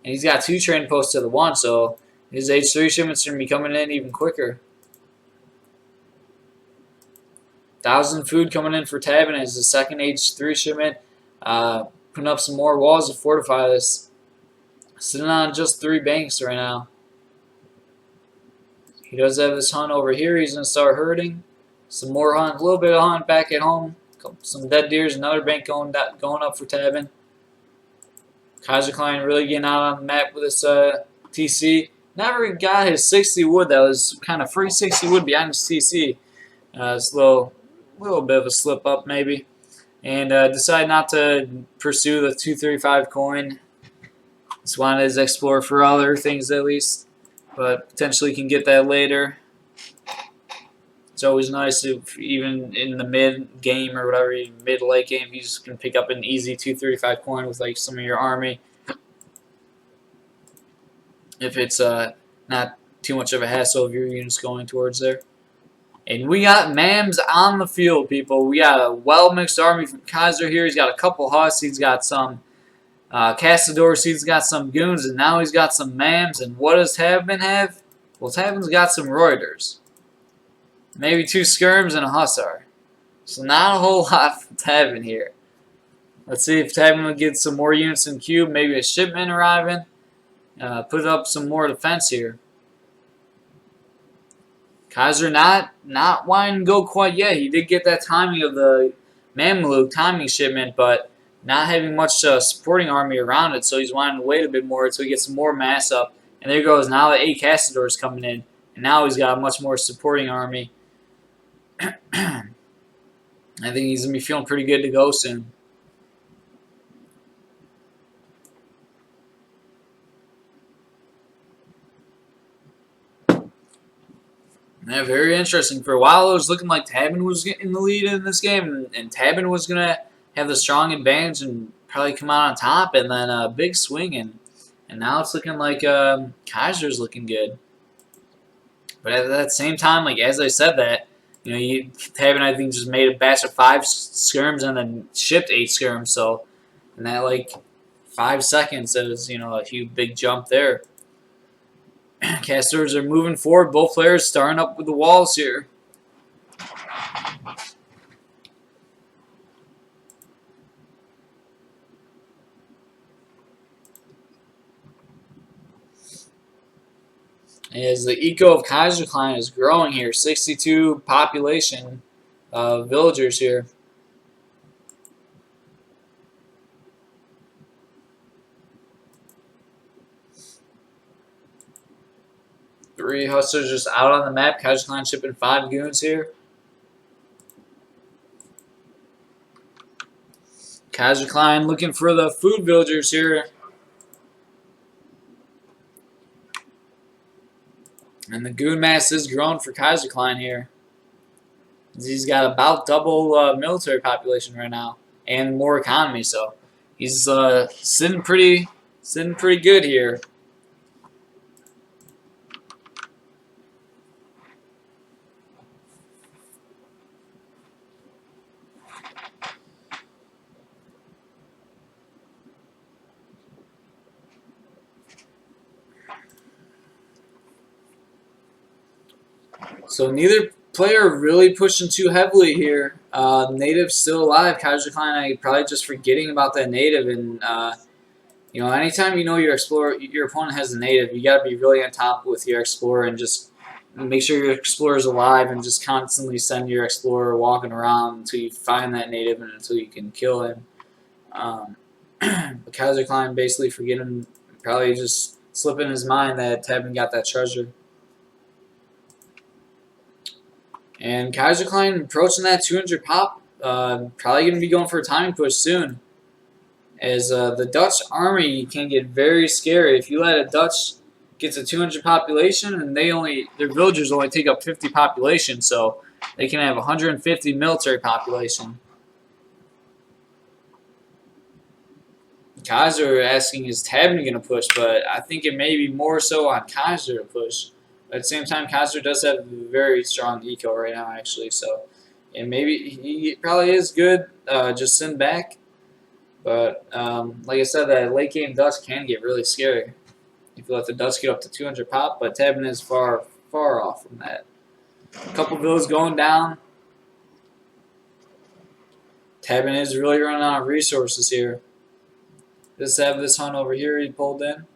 he's got 2 trading posts to the 1, so his H3 shipments are going to be coming in even quicker. 1,000 food coming in for Tabben as the second H3 shipment. Putting up some more walls to fortify this. Sitting on just 3 banks right now. He does have this hunt over here. He's going to start herding. Some more hunt, a little bit of hunt back at home. Some dead deers, another bank going up for Tabben. Kaiserklein really getting out on the map with this TC. Never got his 60 wood. That was kind of free 60 wood behind his TC. It's a little bit of a slip up maybe. And decided not to pursue the 235 coin. Just wanted his Explorer for other things at least. But potentially can get that later. It's always nice if even in the mid game or whatever, mid late game, you just can pick up an easy 235 coin with like some of your army. If it's not too much of a hassle of your units going towards there. And we got Mams on the field, people. We got a well-mixed army from Kaiser here. He's got a couple Huss. He's got some Castadors. He's got some Goons. And now he's got some Mams. And what does Tabben have? Well, Tabben's got some Reuters. Maybe 2 Skirms and a Hussar. So not a whole lot for Tabben here. Let's see if Tabben will get some more units in cube. Maybe a shipment arriving. Put up some more defense here. Kaiser not wanting to go quite yet. He did get that timing of the Mamluk timing shipment, but not having much supporting army around it, so he's wanting to wait a bit more so he gets some more mass up. And there goes. Now the 8 Castadors coming in, and now he's got a much more supporting army. I think he's going to be feeling pretty good to go soon. Yeah, very interesting. For a while, it was looking like Tabben was in the lead in this game, and Tabben was going to have the strong advantage and probably come out on top, and then a big swing, and now it's looking like Kaiser's looking good. But at that same time, like as I said that, you know, Tabben, I think, just made a batch of 5 skirms and then shipped 8 skirms, so in that, like, 5 seconds, it was, you know, a huge big jump there. Casters are moving forward. Both players starting up with the walls here. As the eco of Kaiserklein is growing here. 62 population of villagers here. Three hustlers just out on the map. Kaiserklein shipping 5 goons here. Kaiserklein looking for the food villagers here. And the goon mass is growing for Kaiserklein here. He's got about double military population right now and more economy, so he's sitting pretty good here. So neither player really pushing too heavily here. Native still alive. Kaiserklein probably just forgetting about that native, and you know, anytime you know your opponent has a native, you got to be really on top with your explorer and just make sure your explorer is alive and just constantly send your explorer walking around until you find that native and until you can kill him. But Kaiserklein basically forgetting, probably just slipping his mind that Tabben got that treasure. And Kaiserklein approaching that 200 pop, probably going to be going for a timing push soon. As the Dutch army can get very scary. If you let a Dutch get to 200 population and their villagers only take up 50 population, so they can have 150 military population. Kaiser asking is Tabben going to push, but I think it may be more so on Kaiser to push. At the same time, Kaiser does have a very strong eco right now, actually. So, and maybe he probably is good. Just send back. But like I said, that late game Dutch can get really scary if you let the Dutch get up to 200 pop. But Tabben is far off from that. A couple bills going down. Tabben is really running out of resources here. Just have this hunt over here he pulled in.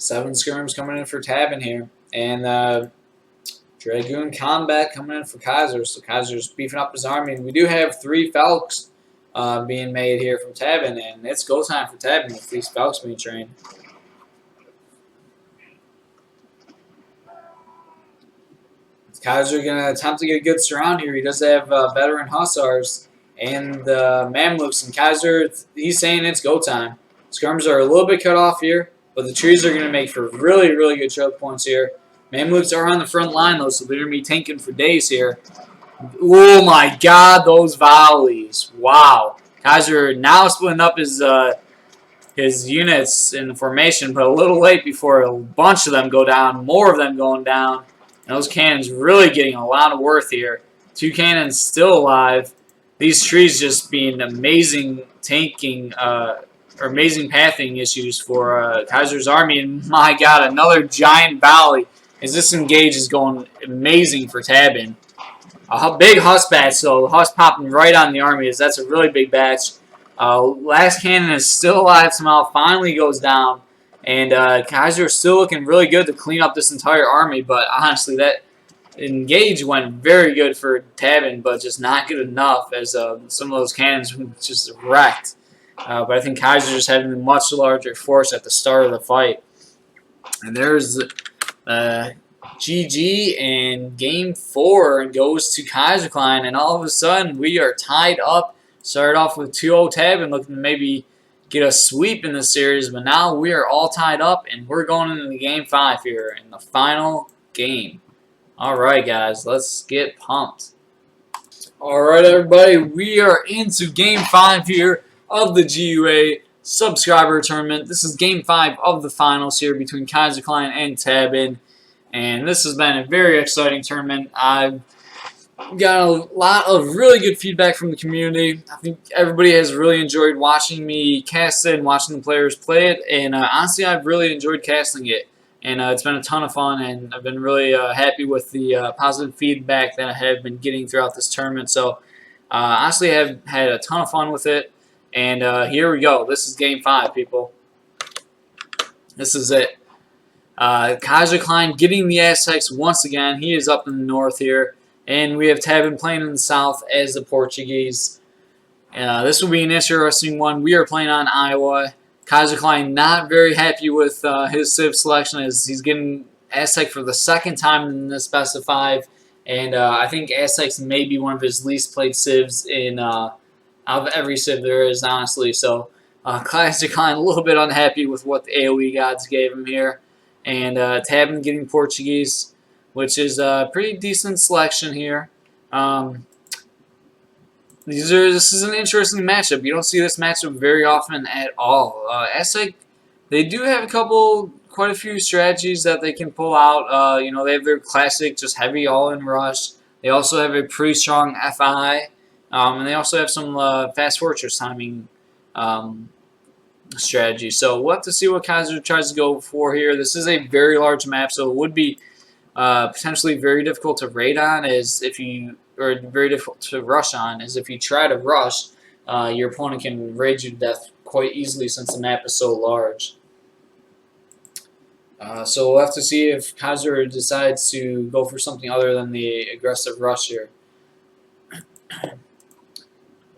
Seven skirms coming in for Tabben here. And Dragoon Combat coming in for Kaiser. So Kaiser's beefing up his army. And we do have 3 Falcons being made here from Tabben. And it's go time for Tabben with these Falcons being trained. Kaiser going to attempt to get a good surround here. He does have veteran Hussars and Mamluks. And Kaiser, he's saying it's go time. Skirms are a little bit cut off here. But the trees are going to make for really good choke points here. Mamluks are on the front line, though, so they're going to be tanking for days here. Oh, my God, those volleys. Wow. Kaiser now splitting up his units in formation, but a little late before a bunch of them go down, more of them going down. And those cannons really getting a lot of worth here. 2 cannons still alive. These trees just being amazing tanking or amazing pathing issues for Kaiser's army. And my God, another giant valley as this engage is going amazing for Tabben. A big Huss batch, so the Huss popping right on the army as that's a really big batch. Last cannon is still alive somehow, finally goes down. And Kaiser is still looking really good to clean up this entire army, but honestly, that engage went very good for Tabben, but just not good enough as some of those cannons just wrecked. But I think Kaiser just having a much larger force at the start of the fight. And there's GG, and game 4 goes to Kaiserklein, and all of a sudden we are tied up. Started off with 2-0 Tabben, looking to maybe get a sweep in the series, but now we are all tied up, and we're going into game 5 here in the final game. All right, guys, let's get pumped. All right, everybody, we are into game 5 here of the GUA subscriber tournament. This is game 5 of the finals here between Kaiserklein and Tabben, and this has been a very exciting tournament. I've got a lot of really good feedback from the community. I think everybody has really enjoyed watching me cast it and watching the players play it, and honestly, I've really enjoyed casting it. and it's been a ton of fun, and I've been really happy with the positive feedback that I have been getting throughout this tournament. So honestly, I have had a ton of fun with it, and here we go. This is Game 5, people. This is it. Kaiserklein getting the Aztecs once again. He is up in the north here. And we have Tabben playing in the south as the Portuguese. This will be an interesting one. We are playing on Iowa. Kaiserklein not very happy with his civ selection as he's getting Aztec for the second time in this best of 5. And I think Aztecs may be one of his least played civs in out of every civ there is, honestly. So Kaiserklein a little bit unhappy with what the AoE gods gave him here. And Tabben getting Portuguese, which is a pretty decent selection here. This is an interesting matchup. You don't see this matchup very often at all. Aztec, they do have quite a few strategies that they can pull out. You know, they have their classic, just heavy all-in rush. They also have a pretty strong FI, and they also have some fast fortress timing strategy. So we'll have to see what Kaiser tries to go for here. This is a very large map, so it would be potentially very difficult to raid on, or very difficult to rush on, is if you try to rush, your opponent can raid you to death quite easily since the map is so large. So we'll have to see if Kaiser decides to go for something other than the aggressive rush here.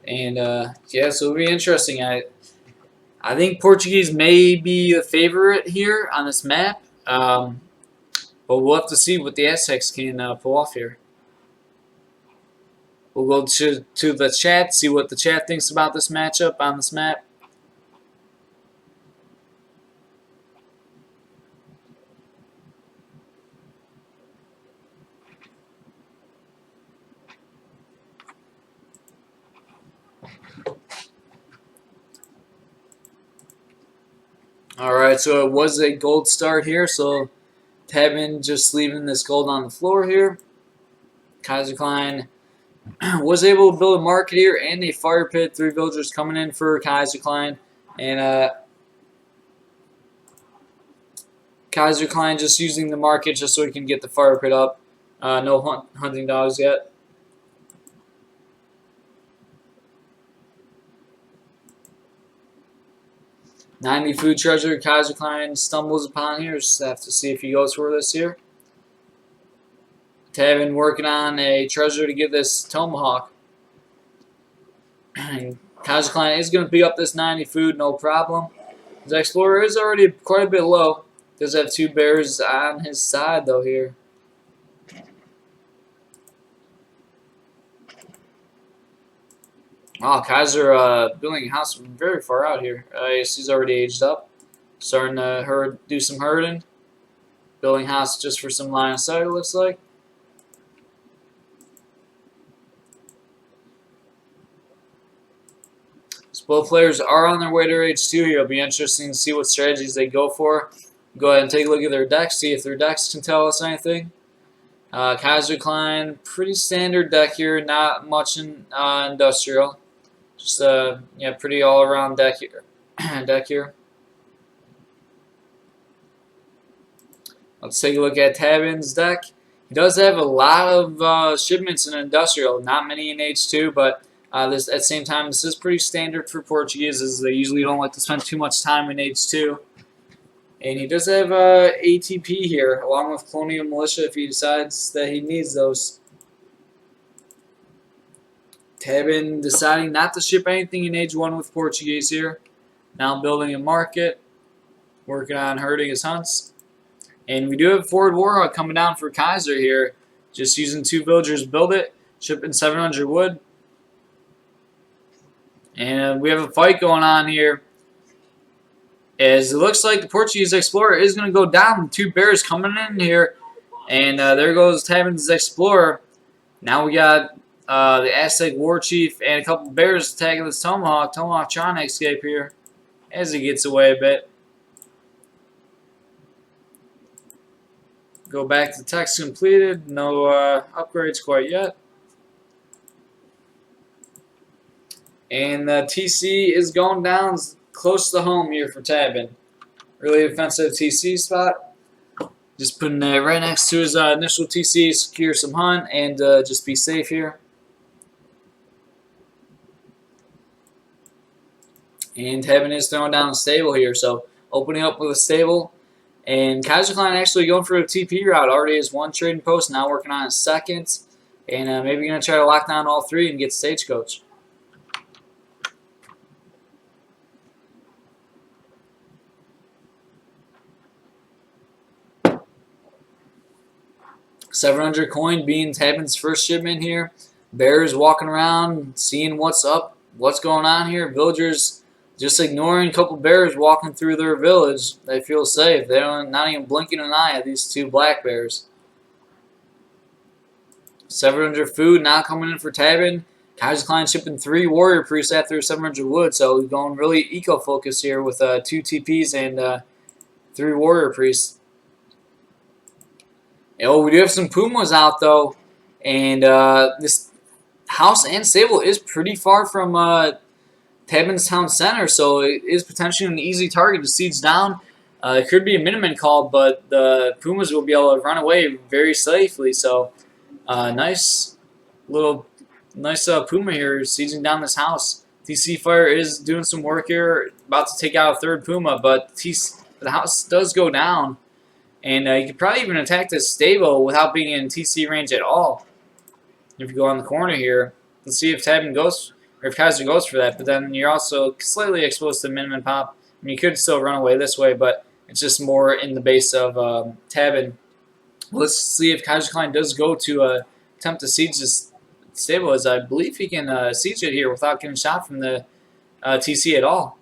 And yeah, so it'll be interesting. I think Portuguese may be the favorite here on this map, but we'll have to see what the Aztecs can pull off here. We'll go to the chat, see what the chat thinks about this matchup on this map. Alright, so it was a gold start here, so Tabben just leaving this gold on the floor here. Kaiserklein was able to build a market here and a fire pit. 3 villagers coming in for Kaiserklein. And Kaiserklein just using the market just so he can get the fire pit up. No hunting dogs yet. $90 food treasure Kaiserklein stumbles upon here. Just have to see if he goes for this here. Tabben working on a treasure to get this tomahawk. Kaiserklein is going to pick up this 90 food, no problem. His explorer is already quite a bit low. Does have 2 bears on his side though here. Oh, Kaiser building a house very far out here. I guess he's already aged up. Starting to do some herding. Building house just for some line of sight, it looks like. So both players are on their way to H2 here. It'll be interesting to see what strategies they go for. Go ahead and take a look at their decks, see if their decks can tell us anything. Kaiserklein, pretty standard deck here, not much in industrial. Just yeah, pretty all-around deck here. Let's take a look at Tabben's deck. He does have a lot of shipments in industrial, not many in H2, but at the same time, this is pretty standard for Portuguese, as they usually don't like to spend too much time in H2. And he does have ATP here, along with Colonial Militia if he decides that he needs those. Tabben deciding not to ship anything in Age 1 with Portuguese here. Now building a market, working on herding his hunts. And we do have Forward Warhawk coming down for Kaiser here. Just using 2 villagers to build it, shipping 700 wood. And we have a fight going on here, as it looks like the Portuguese Explorer is going to go down. 2 bears coming in here. And there goes Tabben's Explorer. Now we got the Aztec War Chief and a couple bears attacking this Tomahawk. Tomahawk trying to escape here as he gets away a bit. Go back to text completed. No upgrades quite yet. And the TC is going down close to home here for Tabben. Really offensive TC spot. Just putting it right next to his initial TC, secure some hunt, and just be safe here. And Tabben is throwing down a stable here, so opening up with a stable. And Kaiserklein actually going for a TP route. Already has one trading post, now working on his second. And maybe going to try to lock down all three and get Stagecoach. $700 coin being Tabben's first shipment here. Bears walking around, seeing what's up, what's going on here. Villagers just ignoring a couple bears walking through their village. They feel safe. They don't, not even blinking an eye at these two black bears. 700 food now coming in for Tabben. Kaiserklein shipping 3 warrior priests after 700 wood, so he's going really eco-focused here with 2 TPs and 3 warrior priests. Oh, we do have some pumas out though, and this house and stable is pretty far from Tabben's town center, so it is potentially an easy target to siege down. It could be a Minuteman call, but the pumas will be able to run away very safely. So nice puma here sieging down this house. TC Fire is doing some work here, about to take out a 3rd puma, but the house does go down. And you could probably even attack this stable without being in TC range at all. If you go on the corner here, let's see if Tabben goes, or if Kaiser goes for that. But then you're also slightly exposed to Minuteman pop. I mean, you could still run away this way, but it's just more in the base of Tabben. Let's see if Kaiserklein does go to attempt to siege this stable, as I believe he can siege it here without getting shot from the TC at all.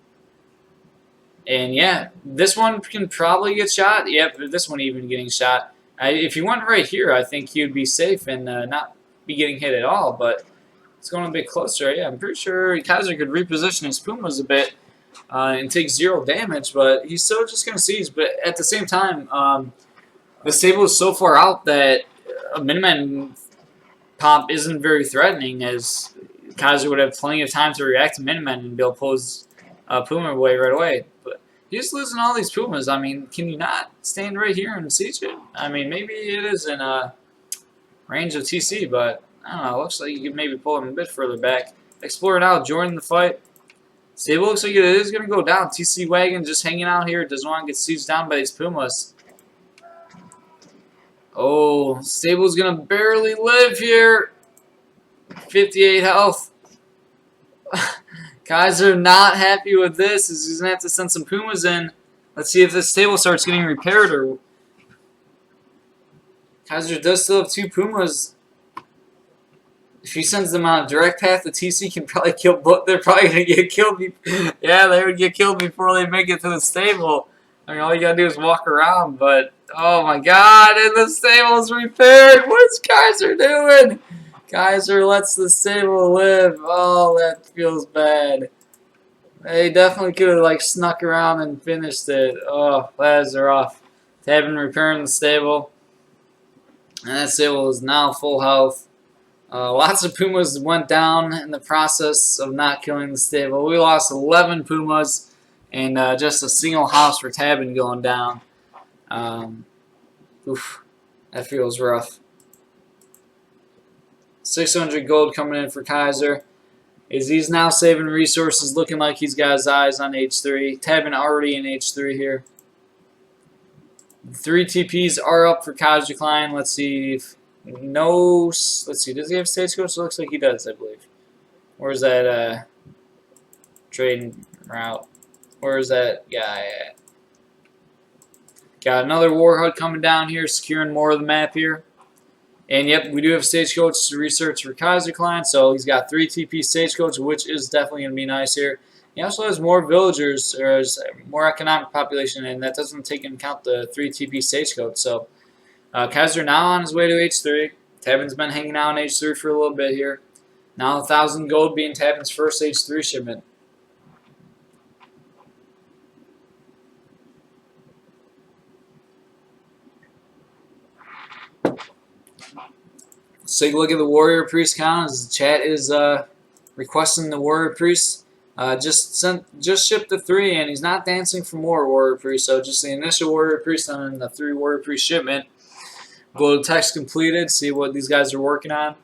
And yeah, this one can probably get shot. Yep, this one even getting shot. If he went right here, I think he would be safe and not be getting hit at all. But it's going a bit closer. Yeah, I'm pretty sure Kaiser could reposition his pumas a bit and take 0 damage. But he's still just going to siege. But at the same time, the stable is so far out that a Minuteman pop isn't very threatening, as Kaiser would have plenty of time to react to Minuteman and be able to pull his puma away right away. But he's losing all these pumas. I mean, can you not stand right here and siege it? I mean, maybe it is in range of TC, but I don't know. Looks like you could maybe pull him a bit further back. Explorer now joining the fight. Stable looks like it is going to go down. TC Wagon just hanging out here. Doesn't want to get sieged down by these pumas. Oh, Stable's going to barely live here. 58 health. Kaiser not happy with this. He's going to have to send some pumas in. Let's see if this stable starts getting repaired. Or Kaiser does still have 2 pumas. If he sends them on a direct path, the TC can probably kill both. They're probably going to get killed. Yeah, they would get killed before they make it to the stable. I mean, all you got to do is walk around. But, oh my God, and the stable is repaired. What's Kaiser doing? Kaiser lets the stable live. Oh, that feels bad. They definitely could have like snuck around and finished it. Oh, that is rough. Tabben repairing the stable. And that stable is now full health. Lots of pumas went down in the process of not killing the stable. We lost 11 pumas and just a single house for Tabben going down. Oof, that feels rough. 600 gold coming in for Kaiser. He's now saving resources, looking like he's got his eyes on H3. Tabben already in H3 here. 3 TPs are up for Kaiserklein. Let's see if let's see, does he have Stagecoach? It looks like he does, I believe. Where's that trading route? Where's that guy at? Got another war HUD coming down here, securing more of the map here. And yep, we do have Stagecoach research for Kaiserklein, so he's got 3 TP Stagecoach, which is definitely going to be nice here. He also has more villagers, or more economic population, and that doesn't take into account the 3 TP Stagecoach. So Kaiser now on his way to H3. Tabben's been hanging out in H3 for a little bit here. Now 1,000 gold being Tabben's first H3 shipment. Let's take a look at the warrior priest count as the chat is requesting the warrior priest. Just shipped the 3, and he's not dancing for more warrior priest. So just the initial warrior priest and then the 3 warrior priest shipment. Go to text completed. See what these guys are working on.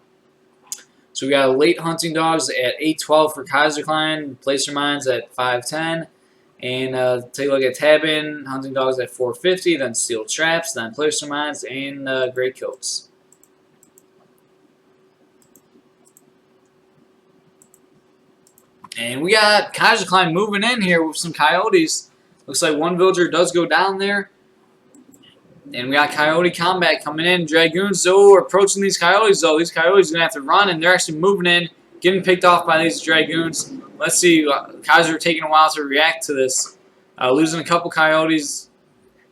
So we got late hunting dogs at 812 for Kaiserklein. Placer mines at 510. And take a look at Tabben, hunting dogs at 450. Then steel traps. Then placer mines and gray coats. And we got Kaiserklein moving in here with some coyotes. Looks like one villager does go down there. And we got Coyote Combat coming in. Dragoons, though, are approaching these Coyotes, though. These Coyotes are going to have to run, and they're actually moving in, getting picked off by these Dragoons. Let's see. Kaiser taking a while to react to this. Losing a couple Coyotes.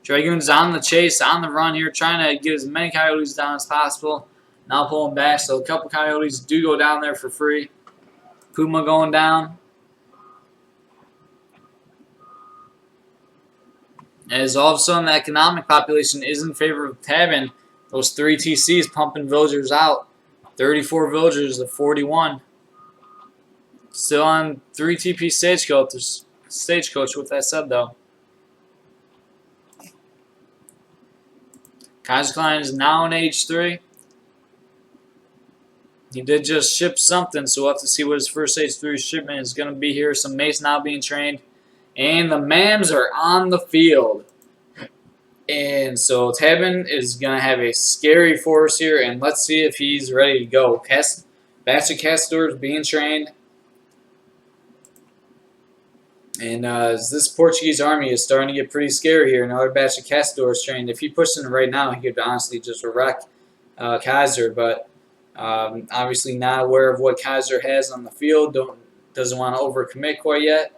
Dragoons on the chase, on the run here, trying to get as many Coyotes down as possible. Now pulling back, so a couple Coyotes do go down there for free. Puma going down. As all of a sudden the economic population is in favor of Tabben. Those 3 TCs pumping villagers out. 34 villagers of 41. Still on 3 TP stagecoach with that sub though. Kaiserklein is now in age 3. He did just ship something, so we'll have to see what his first age 3 shipment is going to be here. Some mace now being trained. And the Mams are on the field. And so Tabben is going to have a scary force here. And let's see if he's ready to go. Batch of Castors being trained. And this Portuguese army is starting to get pretty scary here. Another batch of Castors trained. If he pushed in right now, he could honestly just wreck Kaiser. But obviously not aware of what Kaiser has on the field. Doesn't want to overcommit quite yet.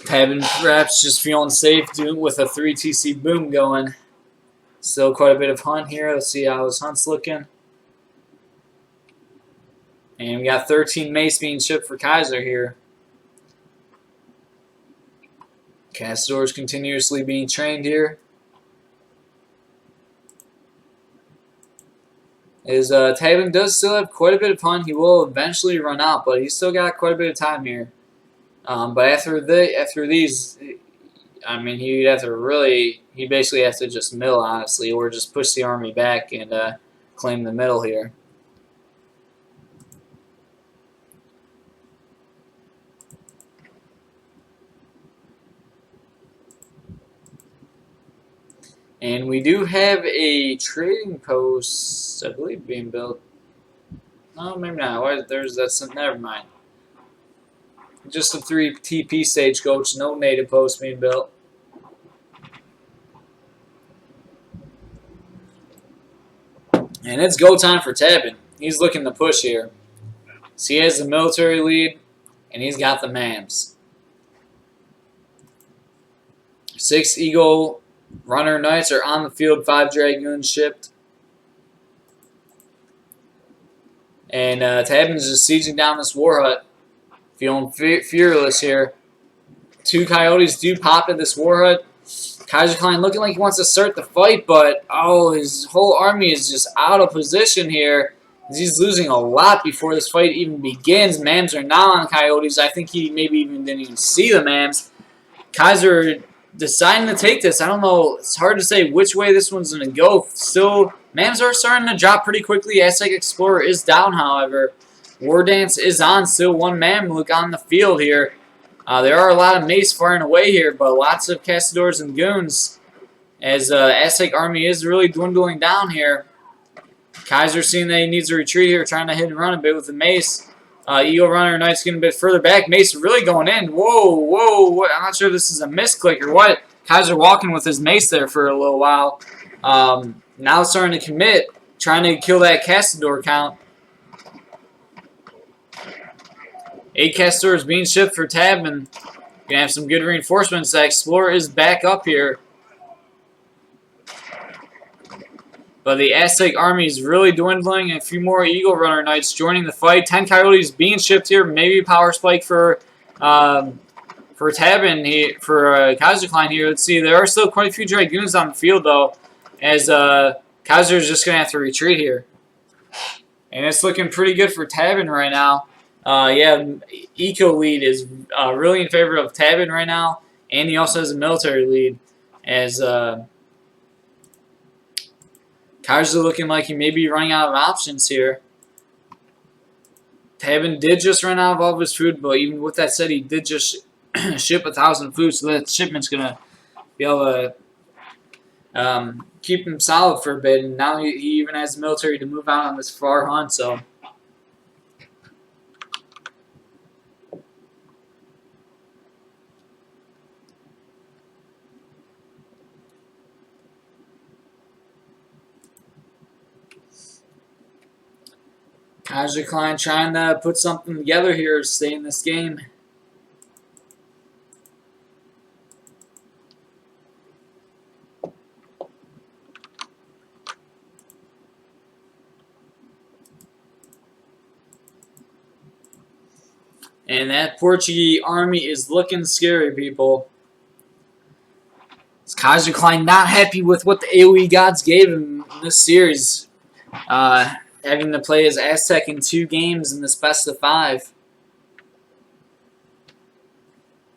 Tabben perhaps just feeling safe with a 3 TC boom going. Still quite a bit of hunt here. Let's see how his hunt's looking. And we got 13 mace being shipped for Kaiser here. Castors continuously being trained here. Tabben does still have quite a bit of hunt. He will eventually run out, but he's still got quite a bit of time here. But after these, I mean, he basically has to just mill, honestly, or just push the army back and claim the middle here. And we do have a trading post, I believe, being built. No, maybe not. Never mind. Just a 3 TP stagecoach, no native post being built. And it's go time for Tabben. He's looking to push here. So he has the military lead, and he's got the Mams. 6 Eagle Runner Knights are on the field, 5 Dragoons shipped. And Tabben's just sieging down this war hut. Feeling fearless here. 2 Coyotes do pop at this war hut. Kaiserklein looking like he wants to start the fight, but his whole army is just out of position here. He's losing a lot before this fight even begins. Mams are now on Coyotes. I think he maybe didn't even see the Mams. Kaiser deciding to take this. I don't know. It's hard to say which way this one's going to go. Still, Mams are starting to drop pretty quickly. Aztec Explorer is down, however. War Dance is on. Still 1 Mamluk on the field here. There are a lot of mace firing away here, but lots of Castadors and Goons as Aztec army is really dwindling down here. Kaiser seeing that he needs to retreat here, trying to hit and run a bit with the mace. Eagle Runner Knight's getting a bit further back. Mace really going in. Whoa. I'm not sure if this is a misclick or what. Kaiser walking with his mace there for a little while. Now starting to commit, trying to kill that Castador count. 8 Castors being shipped for Tabben. Gonna have some good reinforcements. That Explorer is back up here. But the Aztec army is really dwindling. A few more Eagle Runner Knights joining the fight. 10 Coyotes being shipped here. Maybe a power spike for Tabben here, for Kaiserklein here. Let's see. There are still quite a few Dragoons on the field, though. as Kaiser's just gonna have to retreat here, and it's looking pretty good for Tabben right now. Yeah, eco lead is really in favor of Tabben right now, and he also has a military lead as Kaiser looking like he may be running out of options here. Tabben did just run out of all of his food, but even with that said, he did just ship 1,000 food, so that shipment's gonna be able to keep him solid for a bit. And now he even has the military to move out on this far hunt. So Kaiserklein trying to put something together here to stay in this game. And that Portuguese army is looking scary, people. Is Kaiserklein not happy with what the AoE gods gave him in this series? Having to play as Aztec in 2 games in this best of 5.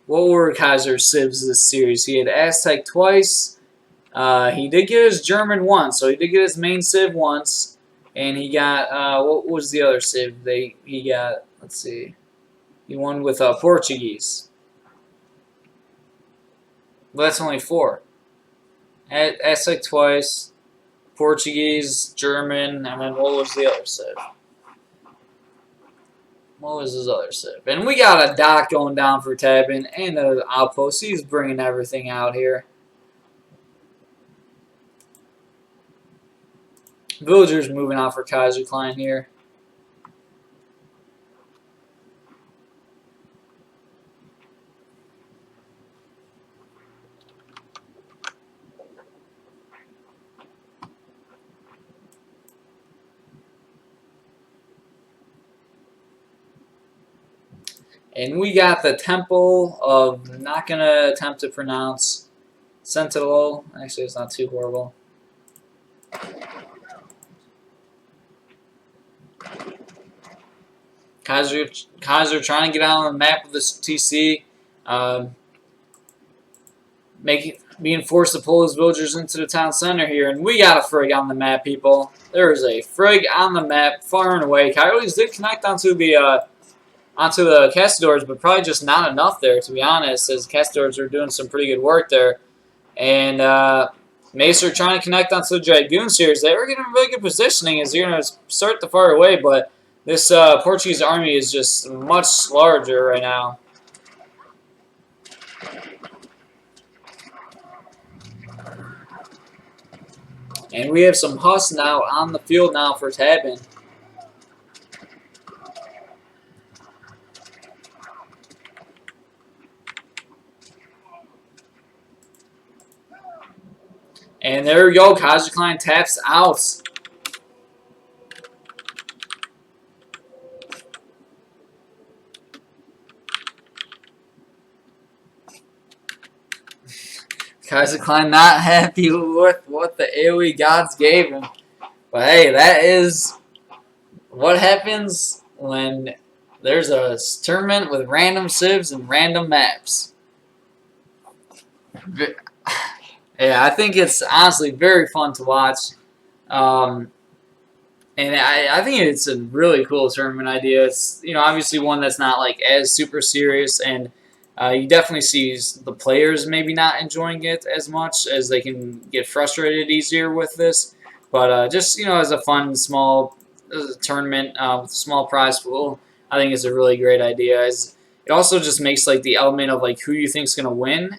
What were Kaiser's civs this series? He had Aztec twice. He did get his German once, so he did get his main civ once. And he got, what was the other civ? He got, let's see. He won with Portuguese. Well, that's only 4. Aztec twice, Portuguese, German, and then what was the other civ? What was his other civ? And we got a dot going down for Tabben and an outpost. He's bringing everything out here. Villagers moving out for Kaiserklein here. And we got the Temple of, not going to attempt to pronounce, Sentinel. Actually, it's not too horrible. Kaiser trying to get out on the map with this TC. Being forced to pull his villagers into the town center here. And we got a frig on the map, people. There is a frig on the map, far and away. Coyotes did connect onto the Castadors, but probably just not enough there, to be honest, as Castadors are doing some pretty good work there. And Mace are trying to connect onto the Dragoon series. They were getting really good positioning as you're going to start the far away, but this Portuguese army is just much larger right now. And we have some Huss now on the field now for Tabben. And there we go. Kaiserklein taps out. Kaiserklein not happy with what the AoE gods gave him. But hey, that is what happens when there's a tournament with random civs and random maps. Yeah, I think it's honestly very fun to watch. And I think it's a really cool tournament idea. It's, you know, obviously one that's not like as super serious, and you definitely see the players maybe not enjoying it as much, as they can get frustrated easier with this. But just, you know, as a fun small tournament with a small prize pool, I think it's a really great idea. It also just makes like the element of like who you think's gonna win,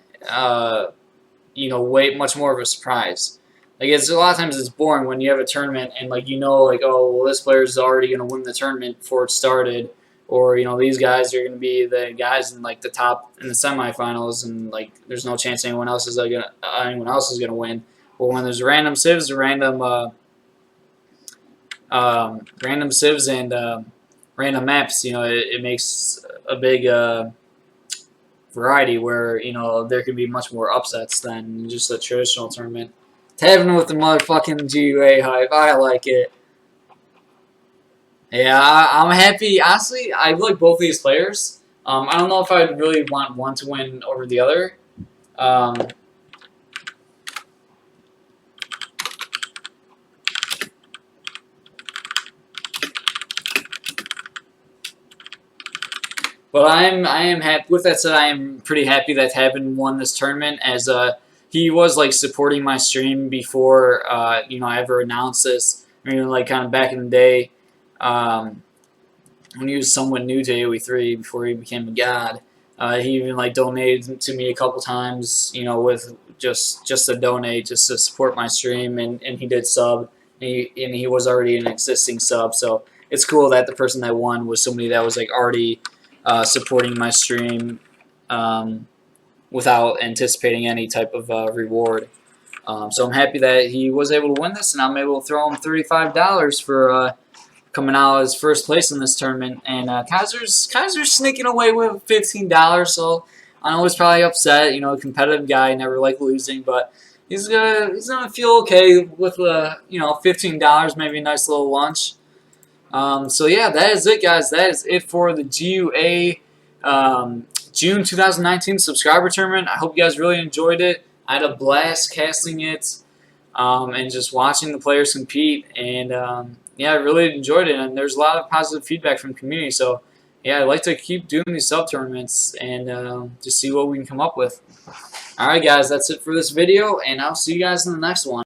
you know, way much more of a surprise. Like, it's a lot of times it's boring when you have a tournament and like, you know, like, oh well, this player's already gonna win the tournament before it started. Or, you know, these guys are going to be the guys in like the top in the semifinals, and like there's no chance anyone else is gonna win. But when there's random civs, random civs and random maps, you know, it makes a big variety where, you know, there can be much more upsets than just a traditional tournament. Tabben with the motherfucking GUA hype. I like it. Yeah, I'm happy. Honestly, I like both these players. I don't know if I'd really want one to win over the other. Um, but I am happy. With that said, I am pretty happy that Tabben won this tournament, as he was like supporting my stream before I ever announced this. I mean, like kind of back in the day. When he was somewhat new to AoE3 before he became a god. He even like donated to me a couple times, with just to donate, just to support my stream, and he did sub, and he was already an existing sub, so it's cool that the person that won was somebody that was like already supporting my stream without anticipating any type of reward. So I'm happy that he was able to win this, and I'm able to throw him $35 for coming out as first place in this tournament. And Kaiser's sneaking away with $15, so I know he's probably upset. A competitive guy, never liked losing, but he's gonna feel okay with $15, maybe a nice little lunch. So yeah, that is it, guys. That is it for the GUA June 2019 subscriber tournament. I hope you guys really enjoyed it. I had a blast casting it and just watching the players compete. And yeah, I really enjoyed it. And there's a lot of positive feedback from the community. So yeah, I'd like to keep doing these sub tournaments and just see what we can come up with. All right, guys, that's it for this video, and I'll see you guys in the next one.